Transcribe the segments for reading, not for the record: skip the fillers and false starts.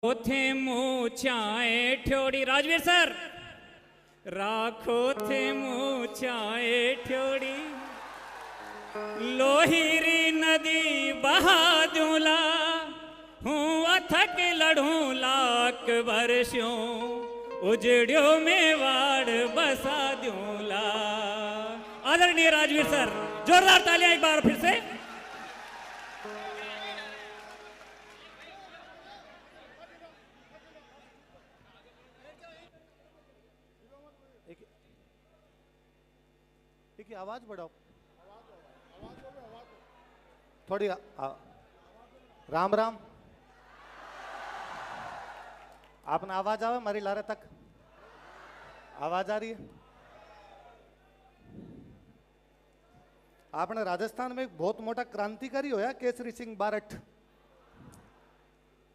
थे मूछाए ठोड़ी राजवीर सर राखो थे मूछाए ठोड़ी लोहिरी नदी बहा दूला हूँ अथक लड़ू लाख वर्षों उजड़ियो में वाड़ बसा दूला। आदरणीय राजवीर सर, जोरदार तालियां एक बार फिर से। आवाज बढ़ाओ थोड़ी। राम राम। आपने आवाज आवे मारी लारे तक आवाज आ रही है। आपने राजस्थान में एक बहुत मोटा क्रांतिकारी होया केसरी सिंह बारठ।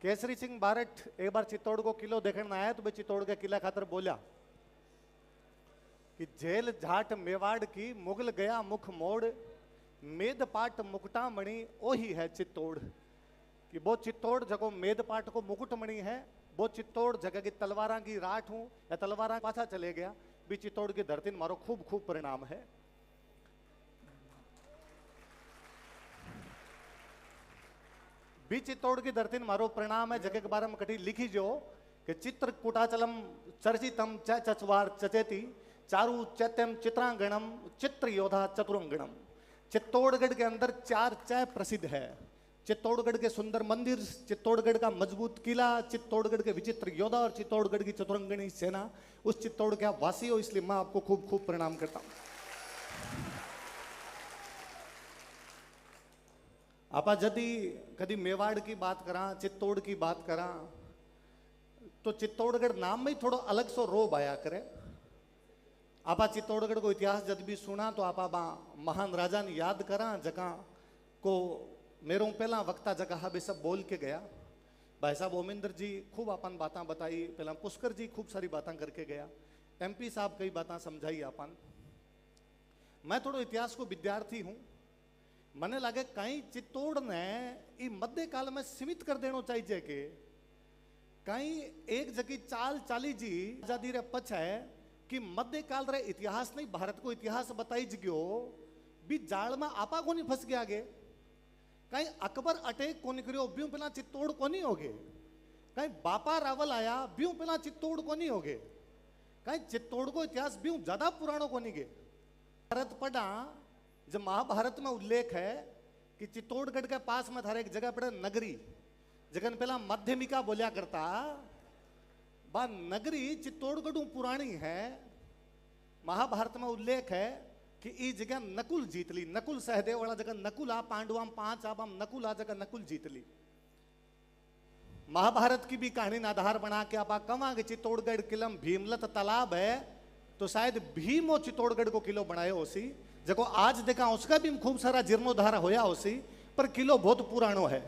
केसरी सिंह बारठ एक बार चित्तौड़ को किलो देखने आया तो भाई चित्तौड़ के किला खातर बोला कि जेल झाट मेवाड़ की मुगल गया मुख मोड़ मेदपाट मुकुटामणि ओही है चित्तौड़। कि वो चित्तौड़ जगह मेदपाट को मुकुटमणि है, वो चित्तौड़ जगह की तलवारा की राठ हूं या तलवारा पाछा चले गया भी चित्तौड़ की धरती मारो खूब खूब परिणाम है। भी चित्तौड़ की धरती मारो परिणाम है जगह के बारे में कटी लिखी जो कि चित्र कुटाचलम चर्चितम चचवार चचेती चारु चैत्यम चित्रांगणम चित्र योधा चतुरंगणम। चित्तौड़गढ़ के अंदर चार चय प्रसिद्ध है। चित्तौड़गढ़ के सुंदर मंदिर, चित्तौड़गढ़ का मजबूत किला, चित्तौड़गढ़ के विचित्र योद्धा और चित्तौड़गढ़ की चतुरंगणी सेना। उस चित्तौड़ के आप वासी हो इसलिए मैं आपको खूब खूब प्रणाम करता हूं। आप यदि कभी मेवाड़ की बात करा, चित्तौड़ की बात करा तो चित्तौड़गढ़ नाम में ही थोड़ा अलग सो रोब आया करे। आप चित्तौड़गढ़ को इतिहास जब भी सुना तो आप महान राजा ने याद करा जगह को मेरों पहला वक्ता जगह भी सब बोल के गया। भाई साहब ओमिंदर जी खूब अपन बातें बताई, पहला पुष्कर जी खूब सारी बातें करके गया, MP साहब कई बातें समझाई अपन। मैं थोड़ा इतिहास को विद्यार्थी हूं, मने लगे कहीं चित्तौड़ ने ये मध्य काल में सीमित कर देना चाहिए कि कहीं एक जगह चाल चाली जी आजादी रे पछ है कि मध्य काल रे इतिहास नहीं भारत को इतिहास बताई जगो भी जाल में आपा को नहीं फंस गया आगे। कहीं अकबर अटैक को नहीं करियो ब्यू पहला चित्तौड़ को नहीं होगे। कहीं बापा रावल आया ब्यू पहला चित्तौड़ को नहीं होगे। कहीं चित्तौड़ को इतिहास ब्यू ज्यादा पुराणों को नहीं गे। भारत पढ़ा जब महाभारत में उल्लेख है कि चित्तौड़गढ़ के पास में था एक जगह पड़े नगरी, जगन पहला माध्यमिका बोलिया करता बा नगरी चित्तौड़गढ़ पुरानी है। महाभारत में उल्लेख है कि ई जगह नकुल जीत ली, नकुल सहदेव वाला जगह नकुल आ पांडवाम 5 आबाम नकुल आ जगह नकुल जीत ली। महाभारत की भी कहानी ना आधार बना के आप कमा के चित्तौड़गढ़ किलम भीमलत तालाब है तो शायद भीमो चित्तौड़गढ़ को किलो बनाए होसी। जको आज देखा उसका भी खूब सारा जीर्णोद्धार होया होसी पर किलो बहुत पुरानो है,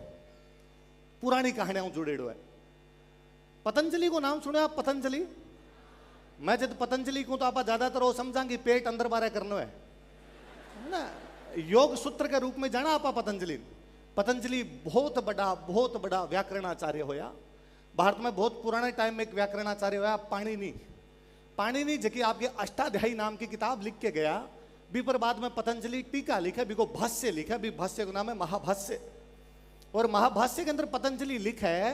पुरानी कहानियां जुड़ेड़ो है। पतंजलि को नाम सुने आप? पतंजलि मैं जब पतंजलि को तो आप ज्यादातर वो समझांगे पेट अंदर बारे करना है ना, योग सूत्र के रूप में जाना आप पतंजलि। पतंजलि बहुत बड़ा व्याकरणाचार्य होया। भारत में बहुत पुराने टाइम में एक व्याकरणाचार्य होया पाणिनि जबकि आपके अष्टाध्यायी नाम की किताब लिख के गया भी, पर बाद में पतंजलि टीका लिखा भी को भाष्य लिखा भी, भाष्य का नाम है महाभाष्य। और महाभाष्य के अंदर पतंजलि लिखा है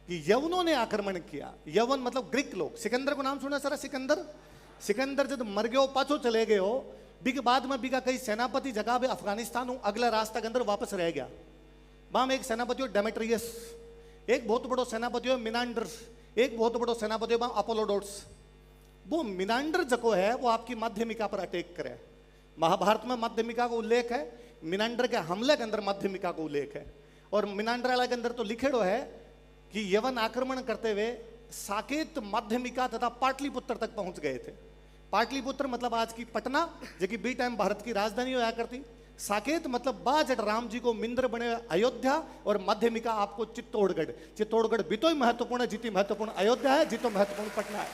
कि यवनों ने आक्रमण किया। यवन मतलब ग्रीक लोग। सिकंदर को नाम सुना सर? सिकंदर जब मर गयो पाछो चले गए हो बी के बाद में बीका कई सेनापति जगह भी अफगानिस्तान हूं अगला रास्ता के अंदर वापस रह गया। वहां में एक सेनापति हो डेमेट्रियस, एक बहुत बड़ो सेनापति हो मिनांडर, एक बहुत बड़ो सेनापति हो अपोलोडोट्स। वो मिनांडर जको है वो आपकी माध्यमिका पर अटैक करे। महाभारत में माध्यमिका का उल्लेख है, मिनांडर के हमले के अंदर माध्यमिका का उल्लेख है। और मिनांडर वाला के अंदर तो लिखेड़ो है कि यवन आक्रमण करते हुए साकेत माध्यमिका तथा पाटलिपुत्र तक पहुंच गए थे। पाटलिपुत्र मतलब आज की पटना जो कि बी टाइम भारत की राजधानी होया करती। साकेत मतलब बाजट राम जी को मिंद्र बने अयोध्या, और माध्यमिका आपको चित्तौड़गढ़। चित्तौड़गढ़ भी तो महत्वपूर्ण है, जितनी महत्वपूर्ण अयोध्या है जितो महत्वपूर्ण पटना है।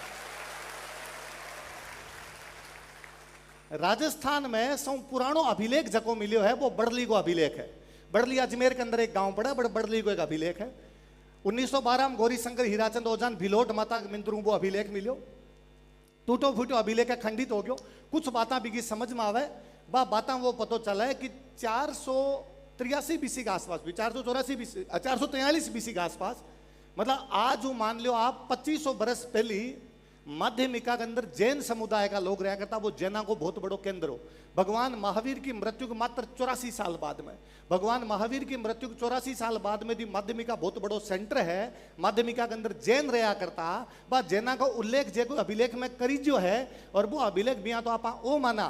राजस्थान में सौ पुरानो अभिलेख जको मिलियो है वो बड़ली को अभिलेख है। बड़ली अजमेर के अंदर एक गांव पड़ा, बड़ली को एक अभिलेख है। 1912 में गौरी शंकर हीराचंद ओजान भिलोट माता मिंद्रू वो अभिलेख मिलो, टूटो फूटो अभिलेख खंडित हो गयो। कुछ बातें बिगी समझ में आवे, बा बातें वो पतो चला है कि 483 बीसी के आसपास भी 443 बीसी के आसपास, मतलब आज मान लो आप 2500 बरस पहली माध्यमिका के अंदर जैन समुदाय का लोग रहा करता, वो जैना को बहुत बड़ो केंद्र हो। भगवान महावीर की मृत्यु के मात्र 84 साल बाद में, भगवान महावीर की मृत्यु के 84 साल बाद में दी माध्यमिका बहुत बड़ो सेंटर है। माध्यमिका के अंदर जैन रहा करता, बा जैना का उल्लेख जे कोई अभिलेख में करी जो है, और वो अभिलेख भी तो आप ओ माना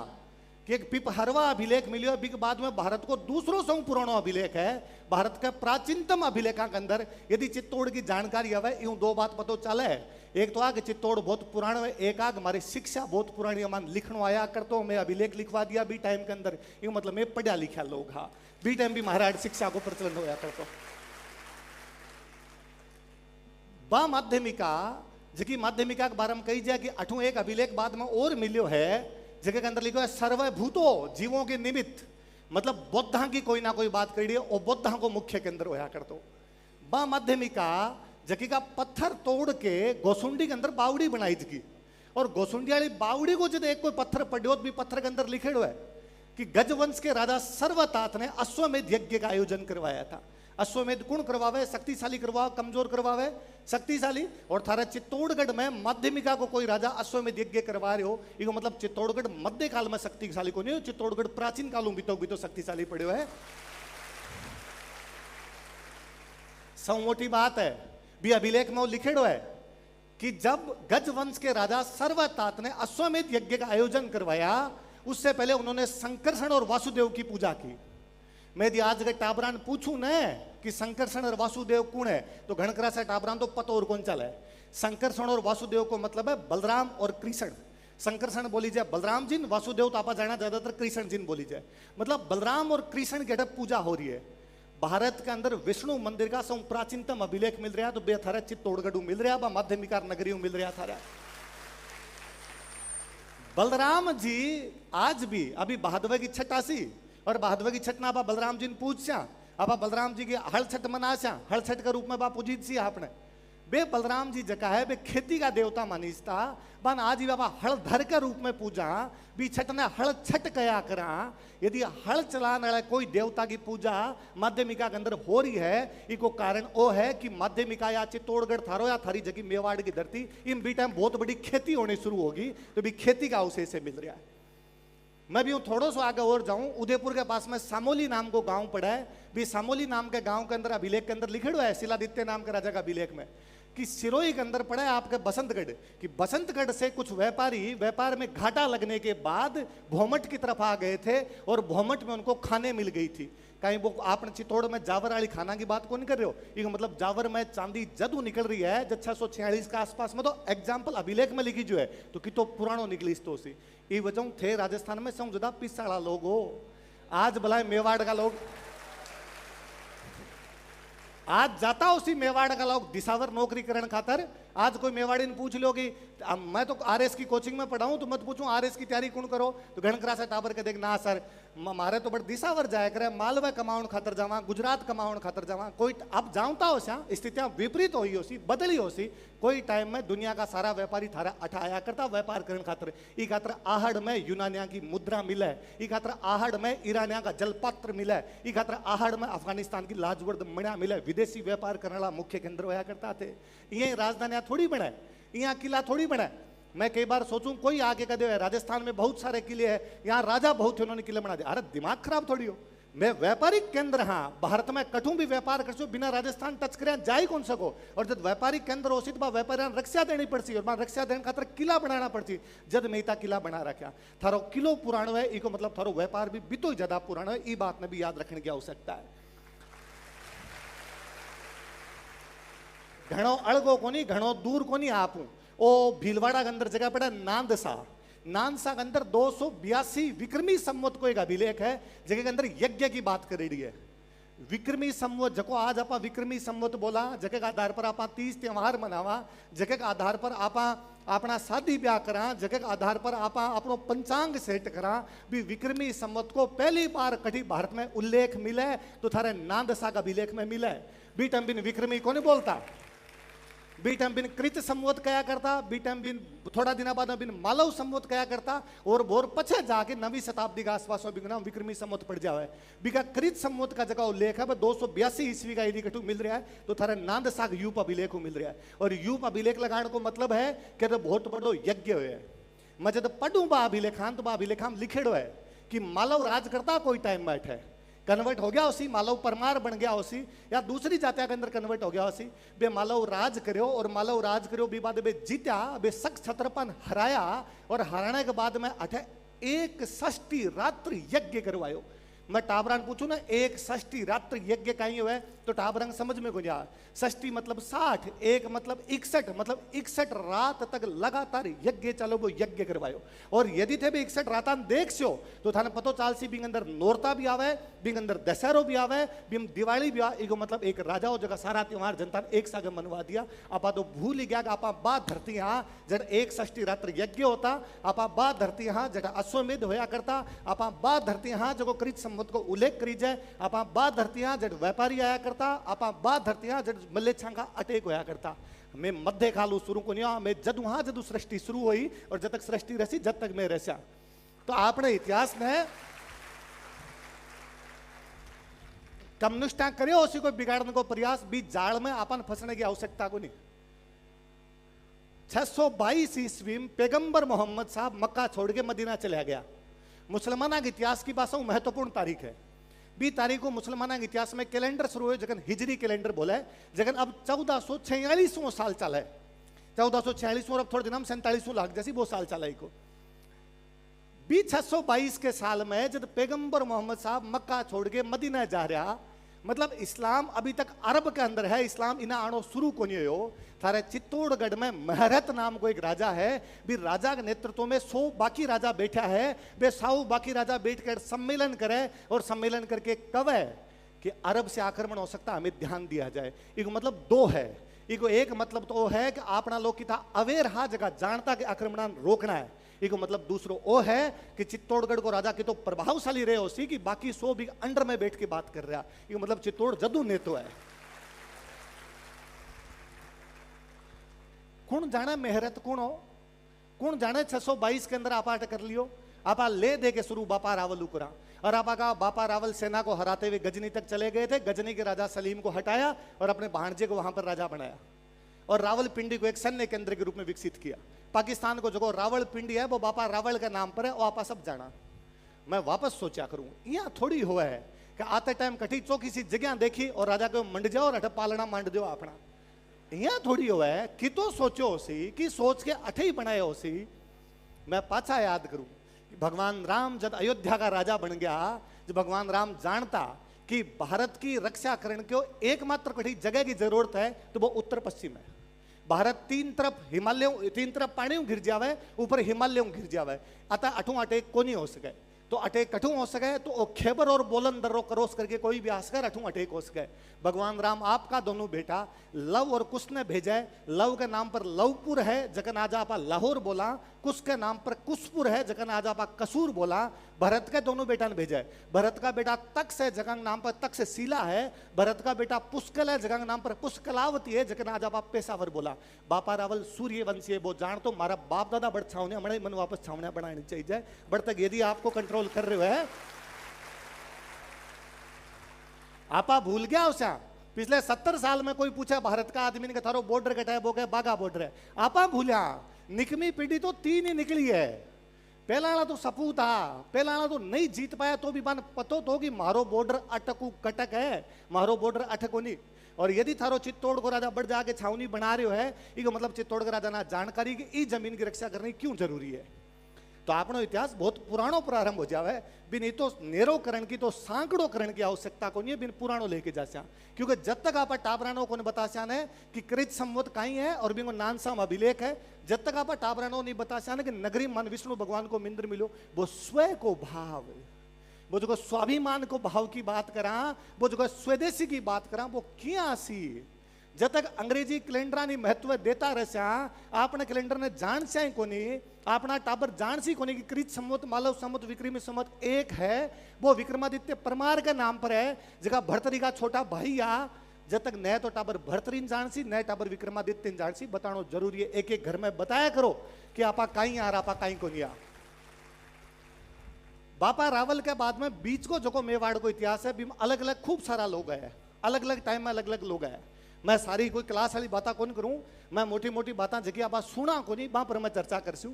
कि एक पिपहरवा अभिलेख मिलियो, अभी के बाद में भारत को दूसरों से पुरानो अभिलेख है। भारत का प्राचीनतम अभिलेखा के अंदर यदि चित्तौड़ की जानकारी आवे, यूं दो बात पतो चले है। एक तो आ कि चित्तौड़ बहुत पुराना है, एक आग हमारी शिक्षा बहुत पुरानी, मान लिखनो आया करतो, मैं अभिलेख लिखवा दिया भी टाइम के अंदर, यूं मतलब मैं पढ़ा लिखा लोग, हाँ बी टाइम भी महाराज शिक्षा को प्रचलन होया करतो। बा माध्यमिका जबकि माध्यमिका के बारे में कही जाए कि अठों एक अभिलेख बाद में और मिलियो है, जगह के अंदर लिखो है सर्वभूतो जीवों के निमित्त, मतलब बौद्धा की कोई ना कोई बात करी है, और बौद्धा को मुख्य केंद्र होया करतो। बा माध्यमिका जकी का पत्थर तोड़ के गोसुंडी के अंदर बावड़ी बनाई थी, और गोसुंडी वाली बावड़ी को जब एक कोई पत्थर पड़ियो भी पत्थर के अंदर लिखे हुआ है कि गजवंश के राजा सर्वतात ने अश्वमेध यज्ञ का आयोजन करवाया था। अश्वमेध कौन करवावे? शक्तिशाली करवावे, कमजोर करवावे? शक्तिशाली। और थारा चित्तौड़गढ़ में माध्यमिका को कोई राजा अश्वमेध यज्ञ करवा रहे हो, इसको मतलब चित्तौड़गढ़ मध्य काल में शक्तिशाली को नहीं हो, चित्तौड़गढ़ प्राचीन कालों भी तो शक्तिशाली पड़े हुए है। सौ मोटी बात है भी अभिलेख में वो लिखेड़ो है कि जब गजवंश के राजा सर्वतात ने अश्वमेध यज्ञ का आयोजन करवाया, उससे पहले उन्होंने संकर्षण और वासुदेव की पूजा की। मैं यदि आज के टाबरान पूछूं न कि संकर्षण और वासुदेव कौन है, तो घणकरा से टाबरान तो पतो और कौन चला है। संकर्षण और वासुदेव को मतलब है बलराम और कृष्ण। संकर्षण बोली जाए बलराम जी, वासुदेव तो आप जाना ज्यादातर कृष्ण जी बोली जाए, मतलब बलराम और कृष्ण की पूजा हो रही है। भारत के अंदर विष्णु मंदिर का सब प्राचीनतम अभिलेख मिल रहा है, तो बेथारा चित्तौड़गढ़ मिल रहा है, माध्यमिका नगरी मिल रहा था। बलराम जी आज भी अभी बहादवे की छठ आसी, और बहादवे की छठ ना आप बलराम जी ने पूछा, आप बलराम जी की हल छठ मनाशा, हल छठ के रूप में बा पूजित सी आपने बे बलराम जी जका है बे खेती का देवता मानीसता, बन आज ही बाबा हल धर के रूप में पूजा भी छठ ने हल छठ कया करा। यदि हल चलाने वाला कोई देवता की पूजा माध्यमिका के अंदर हो रही है, इसको कारण वो है कि माध्यमिका या चित्तौड़गढ़ थारो या थारी जगह मेवाड़ की धरती इन भी टाइम बहुत बड़ी खेती होनी शुरू होगी, तो भी खेती का अवशेष से मिल रहा है। मैं भी थोड़ा सा आगे और जाऊं, उदयपुर के पास में सामोली नाम को गांव पड़ा है, भी सामोली नाम के गांव के अंदर अभिलेख के अंदर लिखे हुआ है शिलादित्य नाम के राजा का अभिलेख में कि सिरोही के अंदर पड़ा है आपके बसंतगढ़, कि बसंतगढ़ से कुछ व्यापारी व्यापार में घाटा लगने के बाद भोमट की तरफ आ गए थे, और भोमट में उनको खाने मिल गई थी। कहीं वो आपने चित्तौड़ में जावर वाली खाना की बात कौन कर रहे हो, ये मतलब जावर में चांदी जदू निकल रही है जब 646 के आसपास में, तो एग्जाम्पल अभिलेख में लिखी जो है तो कि तो पुरानो निकली तो सी ये वजह थे राजस्थान में सौ ज्यादा पिसाड़ा लोग हो। आज भला मेवाड़ का लोग आज जाता उसी मेवाड़ का लोग दिसावर नौकरी करने खातर। आज कोई मेवाड़ी ने पूछ लो कि मैं तो आरएस की कोचिंग में पढ़ा हूं, तो मत पूछूं आरएस की तैयारी कौन करो, तो घणकरा से टाबर के देख ना सर मारे तो बड़ दिसावर जाया करे, मालवा कमाउन खातर जावा, गुजरात कमाउन खातर जावा। कोई अब जाऊता हो सा स्थितियां विपरीत हुई हो सी, बदली हो सी। कोई टाइम में दुनिया का सारा व्यापारी थारा अठाया करता व्यापार करने खातर। ई खातर आहड़ में यूनानिया की मुद्रा मिले, ई खातर आहड़ में ईरानिया का जलपात्र मिले, ई खातर आहड़ में अफगानिस्तान की लाजवर्द मणिया मिले। विदेशी व्यापार करने वाला मुख्य केंद्र होया करता थे। ये राजधानी थोड़ी बनाए, यहाँ किला थोड़ी बनाए। मैं कई बार सोचूं कोई आके कह दे राजस्थान में बहुत सारे किले हैं, यहाँ राजा बहुत थे उन्होंने किले बना दिया। अरे दिमाग खराब थोड़ी हो। मैं व्यापारिक केंद्र, हाँ भारत में कठू भी व्यापार कर बिना राजस्थान टच करे जाई कौन सको। और जब व्यापारिक केंद्र हो सी तो व्यापारी रक्षा देनी पड़ती, और रक्षा देने खातर किला बनाना पड़ती। जद मेहता किला बना रखा थारो किलो पुरानो है, इको मतलब थारो व्यापार भी बितो ज्यादा पुरानो है। ये बात ने भी याद रखने की आवश्यकता है। घणो अड़गो कोनी, घणो दूर कोनी आपू ओ भीलवाड़ा के अंदर जगह पड़ा नांदसा। नानसा के अंदर 282 विक्रमी संवत को एक अभिलेख है, जगह के अंदर यज्ञ की बात कर रही है। विक्रमी संवत जको आज आप विक्रमी संवत बोला, जगह के आधार पर आप 30 त्योहार मनावा, जगह के आधार पर आप अपना शादी ब्याह करा, जगह के आधार पर आप अपनो पंचांग सेट करा, भी विक्रमी संवत को पहली बार कभी भारत में उल्लेख मिले तो थारे नांदसा का अभिलेख में मिले। बीटम बिन विक्रमी को नहीं बोलता, बीटम बिन कृत संवत कया करता, बीटम बिन थोड़ा दिन बाद बिन मालव संवत कया करता, और बोर पछे जाके 9वीं शताब्दी का आसपास में नाम विक्रमी संवत पड़ जावे। बिका कृत संवत का जगह उल्लेख है 282 ईस्वी का यदि कटु मिल रहा है तो थारे नांद साग यूप अभिलेख मिल रहा है। और यूप अभिलेख लगाने को मतलब है कि तो बहुत बड़ो यज्ञ है। मैं जब पढ़ू बा अभिलेखांत बा अभिलेखाम लिखेड़ो है कि मालव राज करता कोई टाइम बैठे कन्वर्ट हो गया उसी, मालव परमार बन गया उसी, या दूसरी जातिया के अंदर कन्वर्ट हो गया उसी। बे मालव राज करो, और मालव राज करो बे बाद बे जीत्या, बे सख छत्रपन हराया, और हराने के बाद में अठे एक षष्ठी रात्रि यज्ञ करवायो। मैं टाबरान पूछू ना एक षष्ठी रात्रि यज्ञ कहीं हुआ तो टाबरंग समझ में गुंजा। षष्ठी मतलब 60, एक मतलब 61, मतलब 61 रात तक लगातार यज्ञ चलो वो यज्ञ करवायो। और यदि थे भी 61 रातान देख सो तो थाने पतो चाल सी बिंग अंदर नोरता भी आवे, बिंग अंदर दशहरो भी आवे, बिंग दिवाली भी आवे। एगो मतलब एक राजा हो जगह सारा त्योहार जनता एक सागे मनवा दिया। आपा तो भूल ही गया कि आपा बात धरती यहाँ जब एक षष्ठी रात्रि यज्ञ होता, आपा बात धरती यहाँ जब अश्वमेध होया करता, आपा बात धरती यहाँ जगह कृत संवत को उल्लेख करी जाए, आपा बात धरती यहाँ जब व्यापारी आया करता, आपा बात धरती यहाँ जब मल्लेच्छा का अटैक होया करता। मैं मध्य काल शुरू को नहीं, मैं जदू हाँ जदू सृष्टि शुरू हुई और जब तक सृष्टि रसी जब तक मैं रसा। तो आपने इतिहास में कम्युनिस्टा करे उसी को बिगाड़ने को प्रयास, बीच जाल में अपन फंसने की आवश्यकता को नहीं। 622 ईस्वी में पैगंबर मोहम्मद साहब मक्का छोड़ के मदीना चला गया। मुसलमाना के इतिहास की भाषा महत्वपूर्ण तारीख है। बी तारीख को मुसलमाना के इतिहास में कैलेंडर शुरू हुए जगन हिजरी कैलेंडर बोला है, जगन अब 1446 साल चला है। 1446 और अब थोड़े दिन हम 47 लाख जैसी वो साल चला को। बी 622 के साल में जब पैगंबर मोहम्मद साहब मक्का छोड़ के मदीना जा रहा, मतलब इस्लाम अभी तक अरब के अंदर है, इस्लाम इना आनो शुरू को नहीं हो। थारे चित्तौड़गढ़ में महरत नाम को एक राजा है, भी राजा के नेतृत्व में 100 बाकी राजा बैठा है। वे 100 बाकी राजा बैठकर सम्मेलन करे और सम्मेलन करके कवे कि अरब से आक्रमण हो सकता, हमें ध्यान दिया जाए। एक मतलब दो है, एक मतलब तो है कि आपना लोग की था अवेयर हा जगह जानता कि आक्रमण रोकना है। एक मतलब दूसरो वो है कि चित्तौड़गढ़ को राजा की तो प्रभावशाली रहे उसी की बाकी 100 भी अंडर में बैठ के बात कर रहा। ये मतलब चित्तौड़ जदू नेतो है। कौन जाने मेहरत कौन हो, कौन जाने 622 के अंदर आपा कर लियो। आपा ले दे के शुरू बापा रावल उकरा, और आपा का बापा रावल सेना को हराते हुए गजनी तक चले गए थे। गजनी के राजा सलीम को हटाया और अपने भांजे को वहां पर राजा बनाया, और रावलपिंडी को एक सैन्य केंद्र के रूप में विकसित किया। पाकिस्तान को जो रावलपिंडी है वो बापा रावल के नाम पर है, और आपा सब जाना। मैं वापस सोचा करूं, यहाँ थोड़ी हुआ है कि आते टाइम कठी चौकी सी जगह देखी और राजा को मंड जाओ और अठ पालना मांड दो अपना। यहाँ थोड़ी हुआ है कि तो सोचो उसी कि सोच के अठे ही बनाए उसी। मैं पाछा याद करूं कि भगवान राम जब अयोध्या का राजा बन गया, जब भगवान राम जानता कि भारत की रक्षा करने को एकमात्र कठी जगह की जरूरत है तो वो उत्तर पश्चिम है। भारत तीन तरफ पानी गिर जावे, ऊपर हिमालयों गिर जावे, अतः अठू अटैक को नहीं हो सके। तो अटैक कठू हो सके तो खेबर और बोलन दर्रो क्रॉस करके कोई भी आ सके, अठू अटैक हो सके। भगवान राम आपका दोनों बेटा लव और कुश ने भेजा है। लव के नाम पर लवपुर है, जगन आज आपा लाहौर बोला। कुश के नाम पर कुशपुर है, जगन आज आपा कसूर बोला। भरत के दोनों बेटा ने भेजा है। भरत का बेटा तक्ष है, जगन नाम पर तक्षशिला है। भरत का बेटा पुष्कल है, जगन नाम पर पुष्कलावती है, जगन आज आपा पेशावर बोला। बापा रावल सूर्यवंशी है, वो जान तो मारा बाप दादा बड़ छावने हमारे मन वापस छावने बनानी चाहिए। बड़ तक यदि आपको कंट्रोल कर रहे हो है, आपा भूल गया उसे। पिछले 70 साल में कोई पूछा भारत का आदमी ने थारो बॉर्डर कटा है, वो कहे बागा बॉर्डर है। आपा भूलिया निकमी पीढ़ी तो 3 ही निकली है। पहला तो सपूत था, पहला तो नहीं जीत पाया तो भी बान पतो तो कि मारो बॉर्डर अटकू कटक है, मारो बॉर्डर अटको नहीं। और यदि थारो चित्तौड़ को राजा बढ़ जाके छावनी बना रहे हो है, ये मतलब चित्तौड़ का राजा ना जानकारी कि इस जमीन की रक्षा करनी क्यों जरूरी है। तो आपनो इतिहास बहुत पुरानो प्रारंभ हो जावे। बिन तो नेरो करण की तो सांकड़ो करण की आवश्यकता को नहीं है, बिन पुरानो लेके जास्या। क्योंकि जब तक आप टाबरानो को बतास्या ने कि कृत संवत कहीं है और बिंगो नानसाम अभिलेख है, जब तक आप टाबरानो नहीं बतास्या ने कि नगरी मन विष्णु भगवान को मिंद्र मिलो, वो स्वयं को भाव, वो जो स्वाभिमान को भाव की बात करा, वो जो स्वदेशी की बात करा, वो क्या सी जब तक अंग्रेजी कैलेंडरानी महत्व देता रहस्या आपने कैलेंडर ने जान से कोनी अपना टाबर जान सी कोनी कि कृत संवत मालव संवत विक्रमी संवत एक है, वो विक्रमादित्य परमार के नाम पर है, जगह भरतरी का छोटा भाई आ। जब तक नए तो टाबर भरतरीन जान सी, नए टाबर विक्रमादित्य जान सी, बताना जरूरी है। एक एक घर में बताया करो कि आपा कहीं आ आपा कहीं को नहीं आ। बापा रावल के बाद में बीच को जो मेवाड़ को इतिहास है, अलग अलग खूब सारा लोग है, अलग अलग टाइम में अलग अलग लोग है। मैं सारी कोई क्लास वाली बातें कौन करूं, मैं मोटी मोटी बातें जगह आप सुना को नहीं, वहां पर मैं चर्चा करसूं।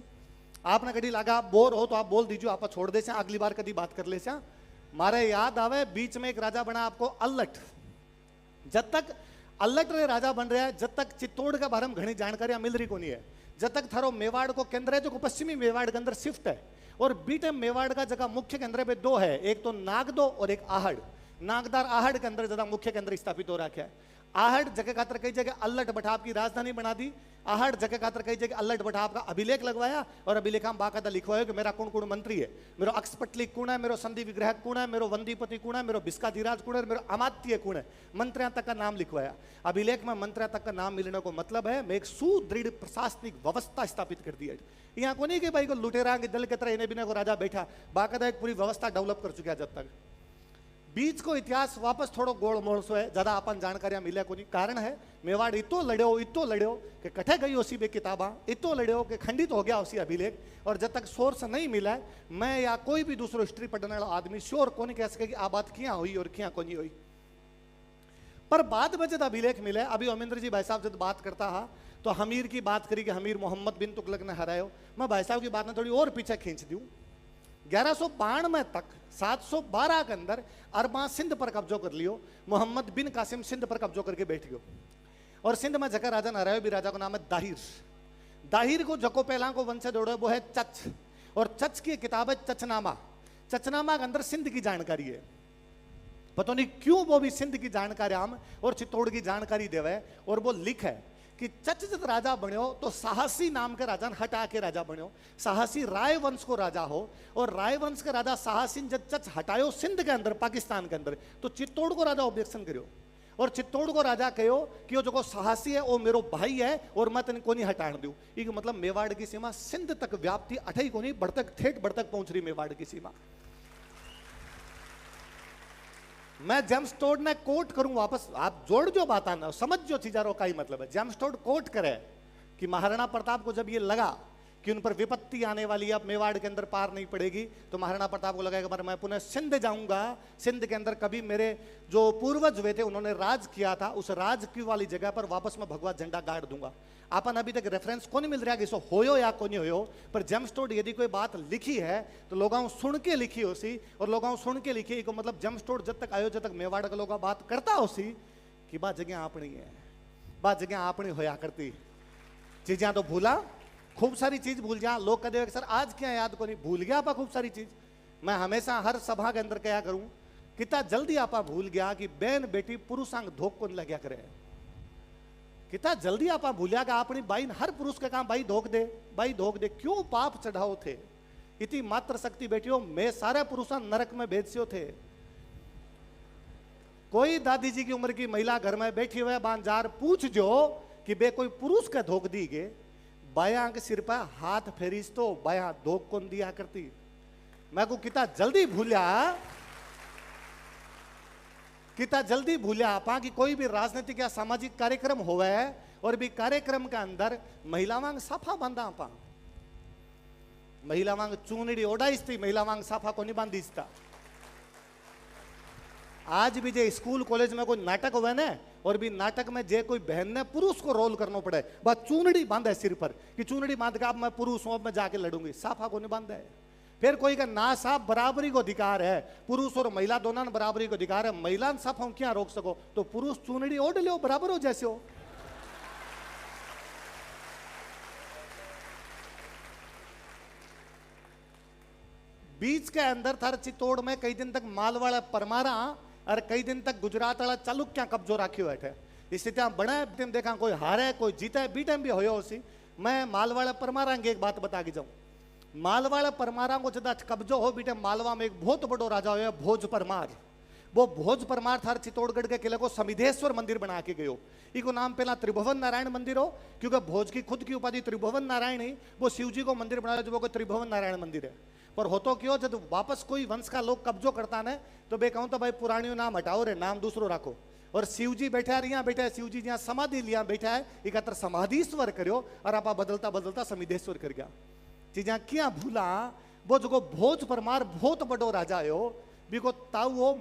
आपने कभी लगा बोर हो तो आप बोल दीजिए, आप छोड़ दे, अगली बार कभी बात कर ले। मारे याद आवे बीच में एक राजा बना आपको अल्लट। जब तक अल्लट रे राजा बन रहा है, जब तक चित्तौड़ के बारे में घनी जानकारियां मिल रही को नहीं है, जब तक थारो मेवाड़ को केंद्र है, जो पश्चिमी मेवाड़ के अंदर शिफ्ट है। और बीटे मेवाड़ का जगह मुख्य केंद्र पे दो है, एक तो नागदो और एक आहड़। नागदार आहड़ के अंदर ज्यादा मुख्य केंद्र स्थापित हो रखा है। आहड़ जगह खातर कई जगह अल्लट बठाब की राजधानी बना दी। आहड़ जगह खातर कई जगह अल्लट बठाब का अभिलेख लगवाया और अभिलेख में बाकायदा लिखवाया कि मेरा कौन कौन मंत्री है, मेरो अक्षपटली कौन है, मेरो संधि विग्रह कौन है, मेरो वंदीपति कौन है, मेरो भिस्काधिराज कौन है, मेरो अमात्य कौन है। मंत्रियों तक का नाम लिखवाया। अभिलेख में मंत्रियों तक का नाम मिलने को मतलब है मैं एक सुदृढ़ प्रशासनिक व्यवस्था स्थापित कर दी है। यहाँ को नहीं कि भाई को लुटेरा के दल के तरह इन्हें बिना को राजा बैठा, बाकायदा एक पूरी व्यवस्था डेवलप कर चुका है। जब तक बीच को इतिहास वापस थोड़ो गोल मोड़ सो है, ज्यादा अपन जानकारियां मिले को नहीं। कारण है मेवाड़ इतो लड़ो कि कठे गई उसी बे किताबा, इतो लड़ो कि खंडित हो गया उसी अभिलेख। और जब तक सोर्स नहीं मिला है, मैं या कोई भी दूसरो हिस्ट्री पढ़ने वाला आदमी श्योर को नहीं कह सके कि आ बात क्या हुई और क्या को नहीं हुई। पर बाद में जब अभिलेख मिले, अभी अमिंद्र जी भाई साहब जब बात करता हा तो हमीर की बात करी कि हमीर मोहम्मद बिन तुगलक ने हरायो। मैं भाई साहब की बात में थोड़ी और पीछे खींच दूं। 1192 तक 712 के अंदर अरबा सिंध पर कब्जो कर लियो। मोहम्मद बिन कासिम सिंध पर कब्जो करके बैठ गयो और सिंध में जगह राजा न रहे भी, राजा का नाम है दाहिर। दाहिर को जको पहला को वंश जोड़ो वो है चच, और चच की किताब है चचनामा। चचनामा के अंदर सिंध की जानकारी है। पता नहीं क्यों वो भी सिंध की जानकारी आम और चित्तौड़ की जानकारी देवे। और वो लिख है कि चच जब राजा बन्यो तो साहसी नाम के राजा हटा के राजा बन्यो। साहसी राय वंश को राजा हो और राय वंश के राजा साहसी जब चच हटायो सिंध के अंदर, पाकिस्तान के अंदर, तो चित्तौड़ को राजा ऑब्जेक्शन करियो और चित्तौड़ को राजा कहो कि वो जो साहसी है वो मेरो भाई है और मैं तेन को नहीं हटाण दूं। ये मतलब मेवाड़ की सीमा सिंध तक व्याप्ति अठई को नहीं, बढ़तक ठेठ बढ़तक पहुंच रही मेवाड़ की सीमा। मैं जेम्स टोड ने कोट करूं वापस, आप जोड़ जो बात आना समझ जो चीजारों का ही मतलब है। जेम्स टोड कोट करे कि महाराणा प्रताप को जब ये लगा कि उन पर विपत्ति आने वाली है, अब मेवाड़ के अंदर पार नहीं पड़ेगी, तो महाराणा प्रताप को लगा कि मैं पुनः सिंध जाऊंगा। सिंध के अंदर कभी मेरे जो पूर्वज हुए थे उन्होंने राज किया था, उस राज की वाली जगह पर वापस मैं भगवा झंडा गाड़ दूंगा। अपन अभी तक रेफरेंस को नहीं मिल रहा कि इसो होयो या को नहीं होयो, पर जेम्स टोड यदि कोई बात लिखी है तो लोगों सुन के लिखी हो सी, और लोगों सुन के लिखी को मतलब जेम्स टोड जब तक आयो जब तक मेवाड़ के लोग बात करता हो सी कि बात जगह अपनी है, बात जगह अपनी होया करती। चीजें तो भूला, खूब सारी चीज भूल जा। लोग कहते हैं सर आज क्या याद को नहीं, भूल गया आपा खूब सारी चीज। मैं हमेशा हर सभा के अंदर क्या करूं, कितना जल्दी आपा भूल गया कि बहन बेटी पुरुषांग धोख को लग्या करे। कितना जल्दी आपा भूलिया कि अपनी बाई हर पुरुष के काम बाई धोख दे, बाई धोख दे। क्यों पाप चढ़ाओ थे, इतनी मात्र शक्ति बेटियों मैं सारे पुरुषा नरक में भेजो थे। कोई दादी जी की उम्र की महिला घर में बैठी हुए बांजार पूछ जो कि बे कोई पुरुष का धोख दी गे, बाया के सिर पर हाथ फेरीस तो बाया धोख कौन दिया करती। मैं को कितना जल्दी भूलिया, कितना जल्दी भूलिया आपा कि कोई भी राजनीतिक या सामाजिक कार्यक्रम होवे और भी कार्यक्रम के अंदर महिला वांग साफा बांधा आपा, महिला वांग चूनड़ी ओढ़ाईस थी, महिला वांग साफा को नहीं बांधीस था। आज भी जे स्कूल कॉलेज में कोई नाटक हुए ना, और भी नाटक में जे कोई बहन ने पुरुष को रोल करना पड़े, बस चूनड़ी बांधे सिर पर कि चूनड़ी बांध के अब मैं पुरुष हूं, अब मैं जाके लड़ूंगी, साफा को नहीं बांधे। फिर कोई का ना साफ बराबरी को अधिकार है, पुरुष और महिला दोनों ने बराबरी को अधिकार है, महिला साफ हम क्या रोक सको, तो पुरुष चूनड़ी ओढ़ लो बराबर हो जैसे हो। बीच के अंदर थर चित्तौड़ में कई दिन तक मालवाड़ा परमारा और कई दिन तक गुजरात वाला चालुक्या कब्जो राखी बैठे। स्थितियां बड़ा टाइम देखा कोई हारे कोई जीते, बी टाइम भी होयो उसी। मैं मालवाड़ा परमारा की एक बात बता के जाऊं, मालवाड़ा परमारा को जदा कब्जो हो बीटे मालवा में एक बहुत बड़ो राजा हो भोज परमार। वो भोज परमार थार चित्तौड़गढ़ के किले को समिधेश्वर मंदिर बना के गयो। इको नाम पहला त्रिभुवन नारायण मंदिर हो, क्योंकि भोज की खुद की उपाधि त्रिभुवन नारायण ही, वो शिव जी को मंदिर बनाया जो वो त्रिभुवन नारायण मंदिर है। पर हो तो क्यों, जब वापस कोई वंश का लोग कब्जो करता ने तो बे कहूं तो भाई पुरानियों नाम हटाओ रे, नाम दूसरो रखो। और शिव जी बैठा है, यहाँ बैठा है शिव जी, जहाँ समाधि लिया बैठा है, इकत्र समाधीश्वर करो और आप बदलता बदलता समिधेश्वर कर गया। चीजा क्या भूला, वो जो भोज परमार बहुत बड़ो राजा हो, बिको ताऊ हो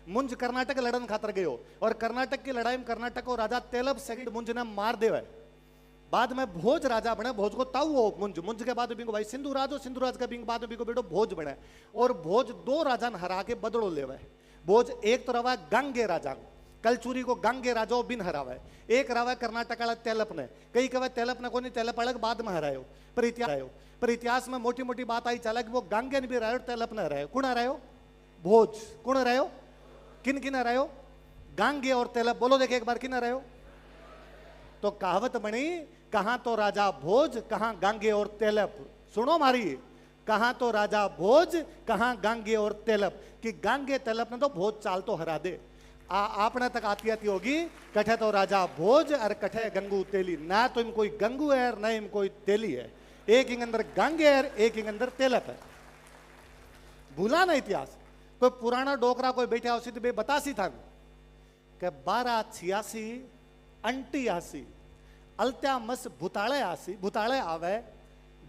मुंज कर्नाटक लड़न खातर गयो, और कर्नाटक की लड़ाई में कर्नाटक को राजा तेलब सेकंड मुंज ने मार देवे। बाद में भोज राजा बने, भोज को ताऊ हो मुंज के बाद बिको भाई सिंधु राज हो, सिंधु राज के बाद बिको बेटो भोज बने। और भोज दो राजा ने हरा के बदलो लेवे। भोज एक तो रवा गांगे राजा, कलचूरी को गांगे राजा बिन हरावे, एक रवा कर्नाटक वाला तेलप ने, कई कहे तेलप ने कोनी, तेलप अलग बाद में हरायो। पर इतिहास में मोटी मोटी बात आई चला कि वो गांगे ने भी हरायो, तेलप ने हरायो। कौन हरायो? भोज। कौन हरायो? किन किन हरायो? गांगे और तेलप। बोलो देखे एक बार, किन हरायो? तो कहावत बनी, कहां तो राजा भोज, कहां गांगे और तेलप। सुनो मारी, कहां तो राजा भोज, कहां गांगे और तेलप, कि गांगे तेलप ने तो भोज चाल तो हरा दे। आपने तक आती आती होगी, कठे तो राजा भोज और कठे गंगू तेली, ना तो इम कोई गंगू है ना इम कोई तेली है, एक इंग अंदर गांगे है एक इंग अंदर तेलप है। भूला ना इतिहास। कोई पुराना डोकरा कोई बैठा हो तो बे बतासी था कि 1286 88 अलत्या मस भूताले आवे,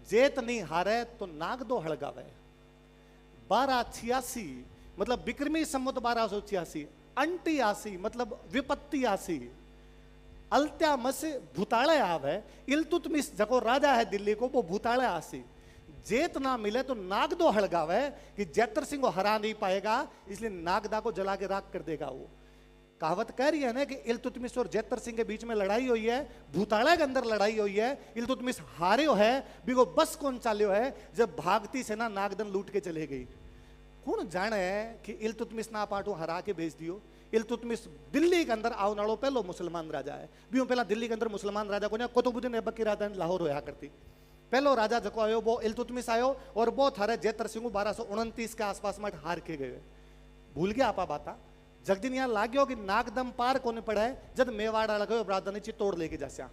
जेत नहीं हारे तो नाग दो हड़गावे। 1286 मतलब विक्रमी संवत 1286, 88 मतलब विपत्ति आसी, अलत्या मस भूताले आवे। इल्तुतमिश जको राजा है दिल्ली को, वो भूताले आसी। जेत ना मिले तो नाग दो हड़गावे, कि जैतर सिंह को हरा नहीं पाएगा, इसलिए नागदा को जला के राख कर देगा। वो कहावत कह रही है ना कि इल्तुतमिश और जैतर सिंह के बीच में लड़ाई हुई है, भूताड़ा के अंदर लड़ाई हुई है, इल्तुतमिश हारे है, बिगो बस कौन चाल्यो है, जब भागती सेना नागदन लूट के चले गई। कौन जाने कि इल्तुतमिश ना पाटू हरा के भेज दियो। इल्तुतमिश दिल्ली के अंदर आवने वालो पहलो मुसलमान राजा है। भी पहला दिल्ली के अंदर मुसलमान राजा को कुतुबुद्दीन ऐबक की राजधानी लाहौर होया करती। पहलो राजा जको आयो वो इल्तुतमिश आयो, और वो थारे जैतर सिंह 1229 के आसपास में हार के गए। भूल गया आपा बाता। जगदिन यहाँ लाग्यो कि नागदम पार कोने पड़ा है, जब मेवाड़ लगो राजधानी चित्तौड़ लेके जास्या।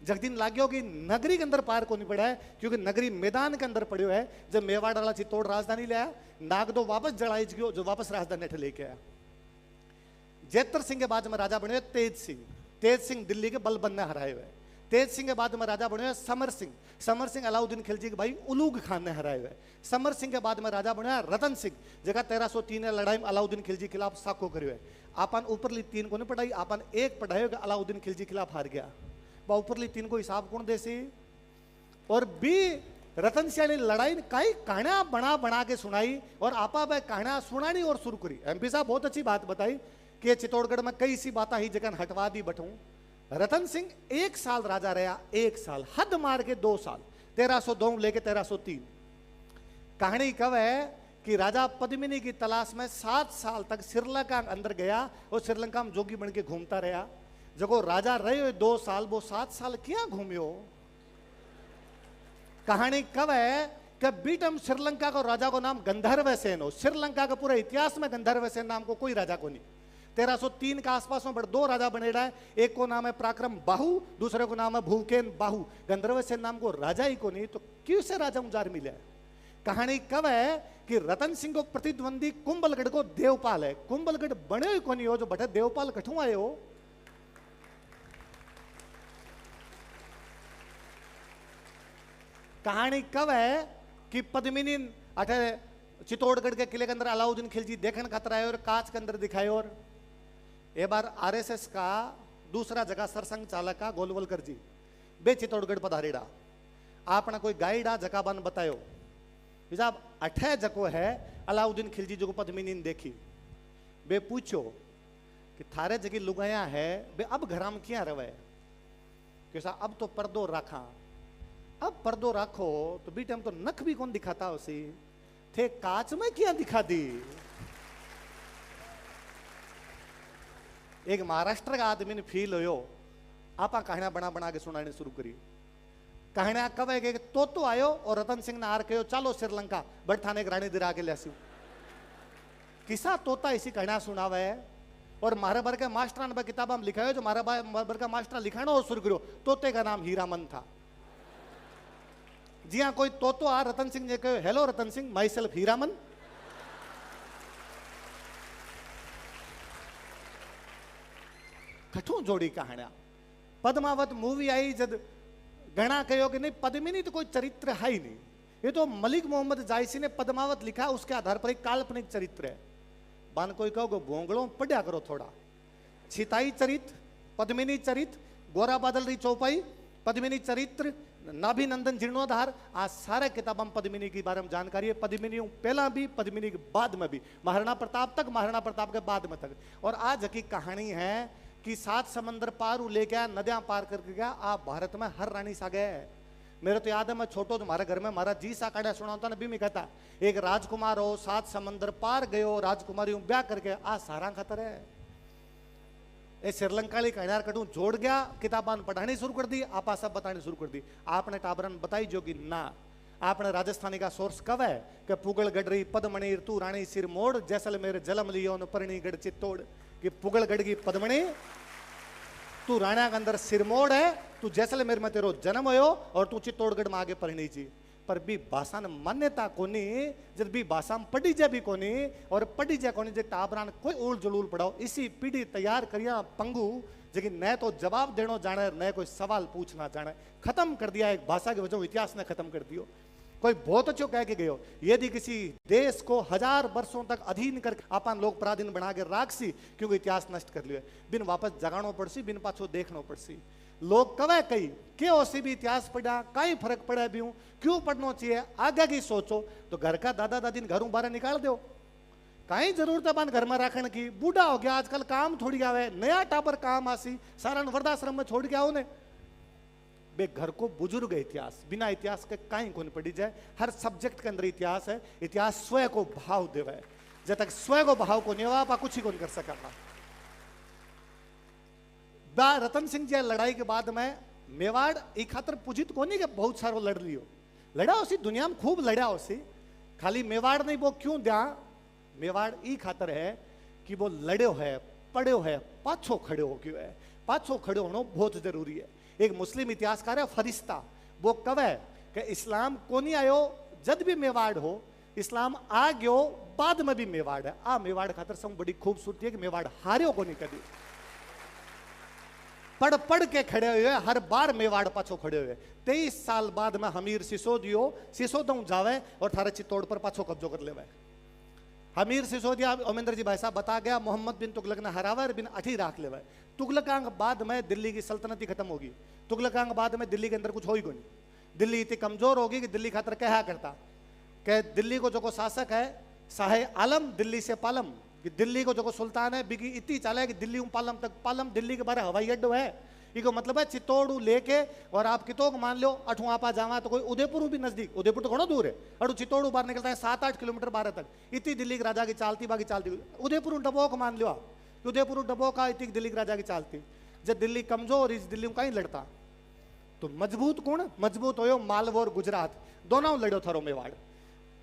जगदिन लाग्यो कि नगरी के अंदर पार कोनी पड़ा है, क्योंकि नगरी मैदान के अंदर पड़ियो है। जब मेवाड़ वाला चित्तौड़ राजधानी ले आया, नागदो वापस जड़ाई गयो, जो वापस राजधानी अठ लेके आया। जैतर सिंह के बाद में राजा बने तेज सिंह। तेज सिंह दिल्ली के बलबन ने हराए हुए। तेज सिंह के बाद में राजा बने समर सिंह। समर सिंह अलाउद्दीन खिलजी के भाई उलूग खान ने हराए हुए। समर सिंह के बाद में राजा बने रतन सिंह, जगह 1303 लड़ाई में अलाउद्दीन खिलजी खिलाफ साको करियो है। आपन ऊपरली 3 को नहीं पढ़ाई, आपन 1 पढ़ाए, अलाउद्दीन खिलजी खिलाफ हार गया। वह ऊपरली 3 को हिसाब कौन देसी। और बी रतन सिंह ने लड़ाई कई कहानियां बना बना के सुनाई, और आपा भाई कहानियां सुनानी और शुरू करी। एमपी साहब बहुत अच्छी बात बताई कि चित्तौड़गढ़ में कई सी बात ही जगह हटवा दी बटू। रतन सिंह 1 साल राजा रहा, 1 साल, हद मार के 2 साल, 1302 लेके 1303। कहानी कब है कि राजा पद्मिनी की तलाश में 7 साल तक श्रीलंका अंदर गया, और श्रीलंका में जोगी बन के घूमता रहा। जब राजा रहे 2 साल, वो 7 साल क्या घूमियो। कहानी कब है कि बीटम श्रीलंका को राजा को नाम गंधर्व सेन हो। श्रीलंका का पूरे इतिहास में गंधर्व सेन नाम को कोई राजा को नहीं। 1303 के आसपास में बड़े 2 राजा बने रहा है। एक को नाम है पराक्रम बाहु, दूसरे को नाम है भूकेन बाहु। गंधर्व सेन नाम को राजा ही को नहीं, तो क्यों से राजा उजार मिले। कहानी कब है कि रतन सिंह को प्रतिद्वंदी कुंभलगढ़ को देवपाल है। कुंभलगढ़ बने ही को नहीं हो, जो बटे देवपाल कठू आए हो। कहानी कब है कि पद्मिनी अठे चित्तौड़गढ़ के किले के अंदर अलाउद्दीन खिलजी देखने खतरा है, और कांच के अंदर दिखाए। और एक बार आरएसएस का दूसरा जगह सरसंघ चालक का गोलवलकर जी बे चित्तौड़गढ़ पधारेड़ा। आपने कोई गाइड आ जका बन बतायो साहब अठे जको है अलाउद्दीन खिलजी जो पद्मिनी देखी। बे पूछो कि थारे जगह लुगाया है, बे अब घर में क्या रवे। कैसा अब तो पर्दो रखा। अब पर्दो रखो तो बीटे हम तो नख भी कौन दिखाता उसी थे, कांच में क्या दिखा दी। एक महाराष्ट्र का आदमी ने फील हो, आपा कहानियां बना बना के सुनाने शुरू करी। कहानियां कब है कि तो आयो और रतन सिंह ने हार कहो चलो श्रीलंका बट थाने एक रानी दिरा के लिया। किसा तोता इसी कहना सुनावे है। और मारे भर के मास्टर ने किताब में लिखा है, जो मारा भर का मास्टर लिखाणो और सुरगुरु तोते का नाम हीरामन था। जी हाँ, कोई तोतो आ रतन सिंह ने कहो, hello Ratan Singh, myself Hiraman. कठू जोड़ी कहानियां। पद्मावत मूवी आई जब घना कहो कि नहीं पद्मिनी तो कोई चरित्र है ही नहीं, ये तो मलिक मोहम्मद जायसी ने पद्मावत लिखा, उसके आधार पर एक काल्पनिक चरित्र है। बान कोई कहो भोंगड़ो पढ़ा करो थोड़ा। छिताई चरित्र, पद्मिनी चरित्र, गोरा बादल री चौपाई, पद्मिनी चरित्र, नाभिनंदन जीर्णोद्धार, आ सारे किताबों में पद्मिनी के बारे में जानकारी है। पद्मिनी पहला भी, पद्मिनी के बाद में भी, महाराणा प्रताप तक, महाराणा प्रताप के बाद में तक। और आज की कहानी है कि 7 समंदर पार लेके आया, नदियां पार करके गया, आप भारत में हर रानी सा गए। मेरे तो याद है, मैं छोटो तो हमारे घर में हमारा जी सा काढ़ा सुनाता ना भी मैं कहता, एक राजकुमार हो 7 समंदर पार गयो, राजकुमारी ब्याह करके आ सारा खतर है। ये श्रीलंका कहनार कटू जोड़ गया, किताबान पढ़ानी शुरू कर दी, आपा सब बतानी शुरू कर दी। आपने टाबरन बताई जो कि ना, आपने राजस्थानी का सोर्स कब है कि पुगल गडरी पदमणि तू रानी सिरमोड़, जैसलमेर जलम लियो न परणी गढ़ चित्तौड़। कि पुगल गढ़ की पदमणि, तू राणा के अंदर सिरमोड़ है, तू जैसलमेर में तेरो जन्म हो और तू चित्तौड़गढ़ में आगे परिणी जी। पर भी भाषा ने मान्यता कोनी, जब भी भाषा में पढ़ी जा भी कोनी और पढ़ी जा कोनी, जे टाबरान कोई उल जलूल पढ़ाओ। इसी पीढ़ी तैयार करिया पंगु, लेकिन न तो जवाब देनो जाने, न कोई सवाल पूछना जाने। खत्म कर दिया एक भाषा के वजह, इतिहास ने खत्म कर दियो। कोई बहुत अच्छो कह के गयो, यदि किसी देश को 1000 वर्षों तक अधीन कर अपन लोग पराधीन बना के राखसी, क्योंकि इतिहास नष्ट कर लियो, बिन वापस जगानो पड़सी, बिन पाछो देखनो पड़सी। लोग कवे कई के ओसी भी इतिहास पढ़ा, कई फर्क पड़ा भी हूं, क्यों पढ़ना चाहिए, आगे की सोचो। तो घर का दादा दादी ने घरों बाहर निकाल दो, कहीं जरूरत है बान घर में रखने की। बूढ़ा हो गया, आजकल काम थोड़ी आवे, नया टाबर काम आसी, सारा वृद्धाश्रम में छोड़ के आओ ने। बे घर को बुजुर्ग इतिहास, बिना इतिहास के कहीं कौन पढ़ी जाए। हर सब्जेक्ट के अंदर इतिहास है। इतिहास स्वयं को भाव देवे, जब तक स्वयं को भाव को नहीं हुआ, आप कुछ ही कौन कर सका। रतन सिंह जी लड़ाई के बाद में मेवाड़ एक खातर पूजित कोनी के बहुत सारो लड़ लियो, लड़ा उसी दुनिया में खूब लड़ा उसी। खाली मेवाड़ नहीं, वो क्यों दिया, मेवाड़ ई खातर है कि वो लड़ो है, पढ़ो है, पाछो खड़े हो क्यों है। पाछो खड़े होना बहुत जरूरी है। एक मुस्लिम इतिहासकार है फरिश्ता, वो कवे कि इस्लाम को नहीं आयो जद भी मेवाड़ हो, इस्लाम आ गयो बाद में भी मेवाड़ है। आ मेवाड़ खातर सब बड़ी खूबसूरती है कि मेवाड़ हारियो को नहीं कभी, पढ़ पढ़ के खड़े हुए, हर बार मेवाड़ पाछो खड़े हुए। 23 साल बाद में हमीर सिसोदियो सिसोदों जावे और थारे चित्तौड़ पर पाछो कब्जो कर लेवे। हमीर सिसोदिया ओमेंद्र जी भाई साहब बता गया, मोहम्मद बिन तुगलक ने हरावर बिन अठी राख लेवे। तुगलकांग बाद में दिल्ली की सल्तनत ही खत्म होगी। तुगलकांग बाद में दिल्ली के अंदर कुछ हो ही कोई नहीं। दिल्ली इतनी कमजोर होगी कि दिल्ली खातर कहा करता कि दिल्ली को जो को शासक है शाहे आलम दिल्ली से पालम, कि दिल्ली को जो को सुल्तान है बिकी इतनी चाले है कि दिल्ली पालम तक, पालम दिल्ली के बारे हवाई अड्डो है। इको मतलब है चित्तौड़ लेके और आप कितो मान लो अठू आपा जावा तो कोई उदयपुर भी नजदीक, उदयपुर तो घणो दूर है, अठू चित्तौड़ बाहर निकलता है 7-8 किलोमीटर बाहर तक। इतनी दिल्ली के राजा की चालती बाकी चालती, उदयपुर डबो को मान लो आप, उदयपुर डबो का इतनी दिल्ली के राजा की चालती। जब दिल्ली कमजोर, इस दिल्ली में कहीं लड़ता तो मजबूत कौन, मजबूत हो मालवा और गुजरात दोनों लड़ो थारो मेवाड़।